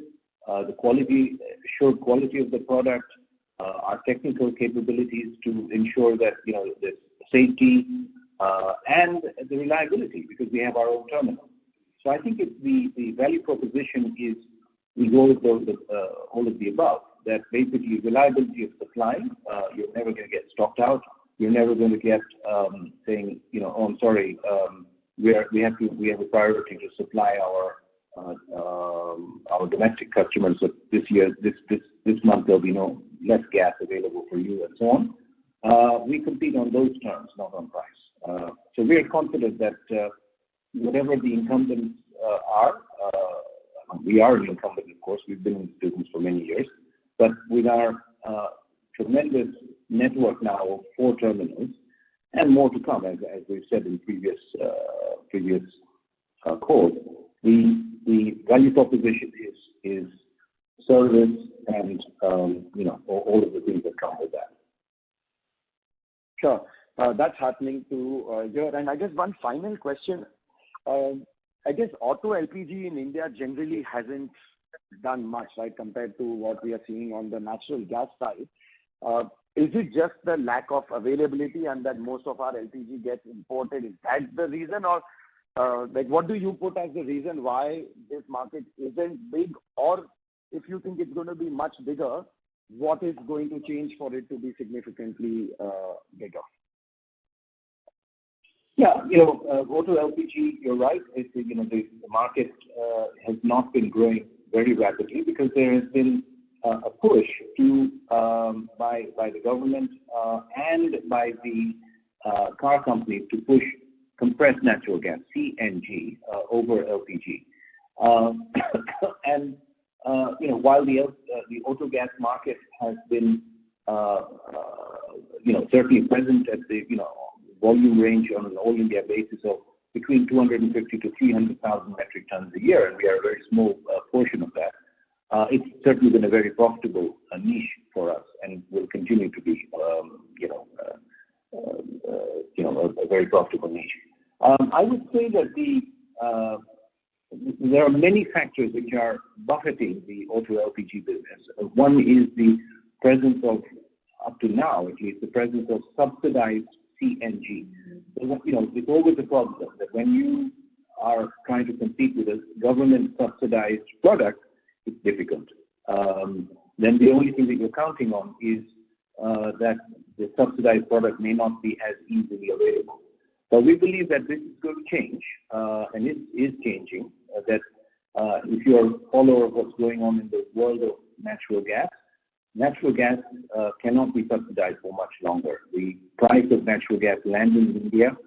[SPEAKER 3] the quality, assured quality of the product, our technical capabilities to ensure that the safety and the reliability, because we have our own terminal. So I think it's the value proposition is all of the above. That basically reliability of supply. You're never going to get stocked out. You're never going to get saying, oh, I'm sorry, we have a priority to supply our domestic customers. So this month there'll be less gas available for you, and so on. We compete on those terms, not on price. So we are confident that whatever the incumbents are, we are an incumbent, of course. We've been in this business for many years, but with our tremendous network now of 4 terminals and more to come, as we've said in previous calls, the value proposition is service and all of the things that come with that.
[SPEAKER 14] Sure, that's happening to here. And I guess one final question. I guess auto LPG in India generally hasn't done much, right, compared to what we are seeing on the natural gas side. Is it just the lack of availability and that most of our LPG gets imported? Is that the reason, or what do you put as the reason why this market isn't big? Or if you think it's going to be much bigger, what is going to change for it to be significantly bigger?
[SPEAKER 3] Yeah, auto LPG, you're right. The market has not been growing very rapidly because there has been a push to by the government and by the car companies to push compressed natural gas (CNG) over LPG. And while the auto gas market has been certainly present at the volume range on an all India basis of between 250 to 300,000 metric tons a year, and we are a very small portion of that. It's certainly been a very profitable niche for us, and will continue to be, a very profitable niche. I would say that there are many factors which are buffeting the auto LPG business. One is the presence of, up to now at least, the presence of subsidized CNG. It's always a problem that when you are trying to compete with a government subsidized product, it's difficult. Then the only thing that you're counting on is that the subsidized product may not be as easily available. But we believe that this is going to change, and it is changing. That if you're a follower of what's going on in the world of natural gas cannot be subsidized for much longer. The price of natural gas landing in India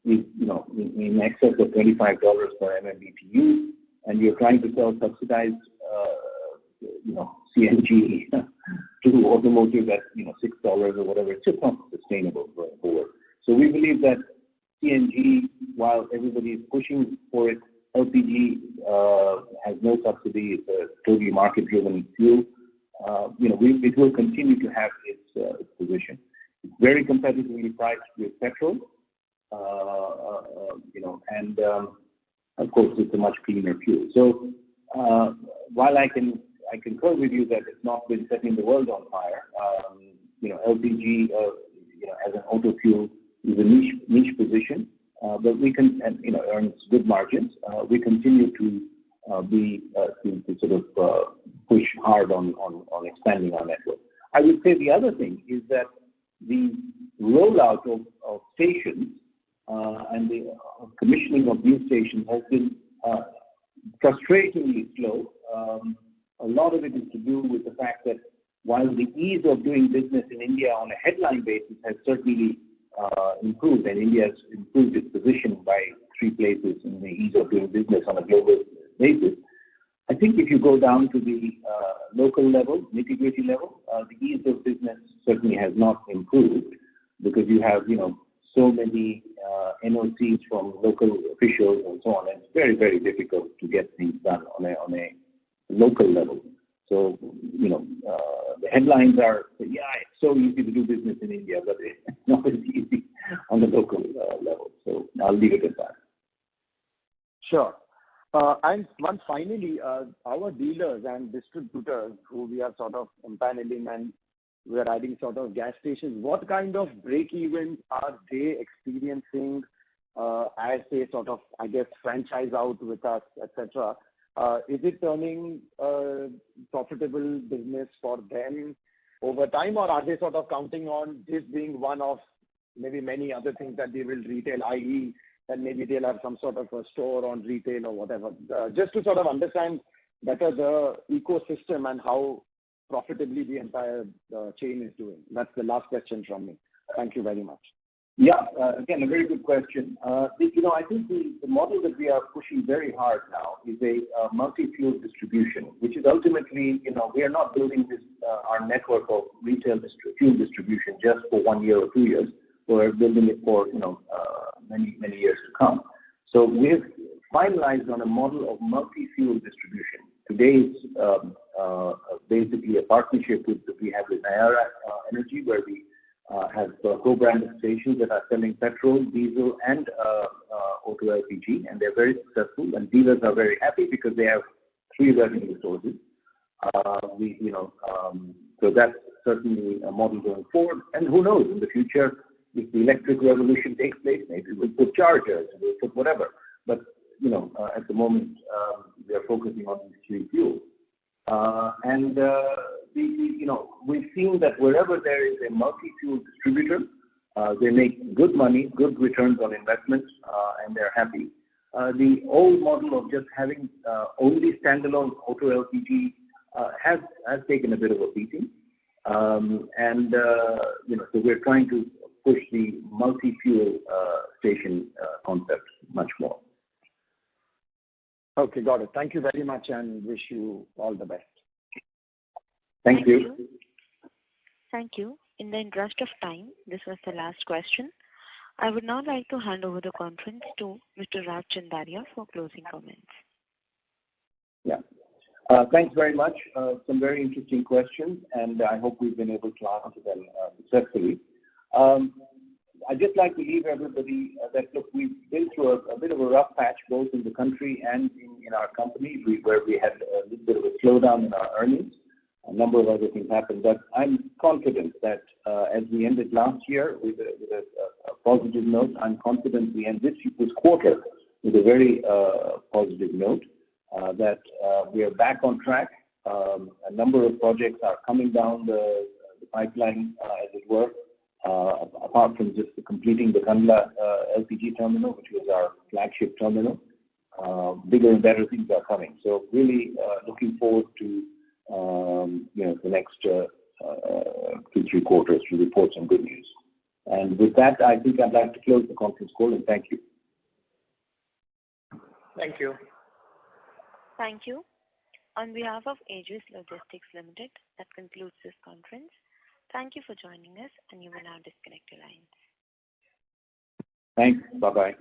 [SPEAKER 3] is, in excess of $25 per MMBTU, and you're trying to sell subsidized, CNG to automotive at, $6 or whatever. It's just not sustainable going forward. So we believe that CNG, while everybody is pushing for it, LPG has no subsidy. It's a totally market-driven fuel. It will continue to have its position. It's very competitively priced with petrol, and of course it's a much cleaner fuel. So while I concur with you that it's not been setting the world on fire, LPG, as an auto fuel is a niche position, but we can, earns good margins. We continue to sort of push hard on expanding our network. I would say the other thing is that the rollout of stations and the commissioning of new stations has been frustratingly slow. A lot of it is to do with the fact that while the ease of doing business in India on a headline basis has certainly improved, and India has improved its position by 3 places in the ease of doing business on a global basis, I think if you go down to the local level, nitty-gritty level, the ease of business certainly has not improved, because you have, so many NOCs from local officials and so on, and it's very, very difficult to get things done on a local level. So, the headlines are, it's so easy to do business in India, but it's not as easy on the local level. So I'll leave it at that.
[SPEAKER 14] Sure. And one finally, our dealers and distributors who we are sort of empaneling and we are adding sort of gas stations, what kind of break-evens are they experiencing as they sort of, franchise out with us, etc.? Is it turning profitable business for them over time, or are they sort of counting on this being one of maybe many other things that they will retail, i.e., that maybe they'll have some sort of a store on retail or whatever? Just to sort of understand better the ecosystem and how profitably the entire chain is doing. That's the last question from me. Thank you very much.
[SPEAKER 3] Yeah, again, a very good question. I think the model that we are pushing very hard now is a multi-fuel distribution, which is ultimately, we are not building this our network of retail fuel distribution just for 1 year or 2 years. We're building it for many, many years to come. So we've finalized on a model of multi-fuel distribution. Today it's basically a partnership we have with Nayara Energy, where we have co-branded stations that are selling petrol, diesel, and auto LPG, and they're very successful. And dealers are very happy because they have 3 revenue sources. So that's certainly a model going forward. And who knows, in the future, if the electric revolution takes place, maybe we'll put chargers, we'll put whatever. But at the moment, we are focusing on these 3 fuels. We've seen that wherever there is a multi-fuel distributor, they make good money, good returns on investments, and they're happy. The old model of just having only standalone auto LPG has taken a bit of a beating. So we're trying to push the multi-fuel station concept much more.
[SPEAKER 14] Okay, got it. Thank you very much and wish you all the best.
[SPEAKER 3] Thank you.
[SPEAKER 1] Thank you. In the interest of time, this was the last question. I would now like to hand over the conference to Mr. Raj Chandaria for closing comments.
[SPEAKER 3] Yeah. Thanks very much. Some very interesting questions, and I hope we've been able to answer them successfully. I'd just like to leave everybody that, look, we've been through a bit of a rough patch, both in the country and in our company, where we had a little bit of a slowdown in our earnings. A number of other things happened, but I'm confident that as we ended last year with a positive note, I'm confident we end this quarter with a very positive note, that we are back on track. A number of projects are coming down the pipeline, as it were, apart from just completing the Kandla LPG terminal, which was our flagship terminal. Bigger and better things are coming. So really looking forward to the next 2-3 quarters to report some good news. And with that, I think I'd like to close the conference call and thank you.
[SPEAKER 4] Thank you.
[SPEAKER 1] Thank you. On behalf of Aegis Logistics Limited, that concludes this conference. Thank you for joining us, and you will now disconnect your lines.
[SPEAKER 3] Thanks. Bye-bye.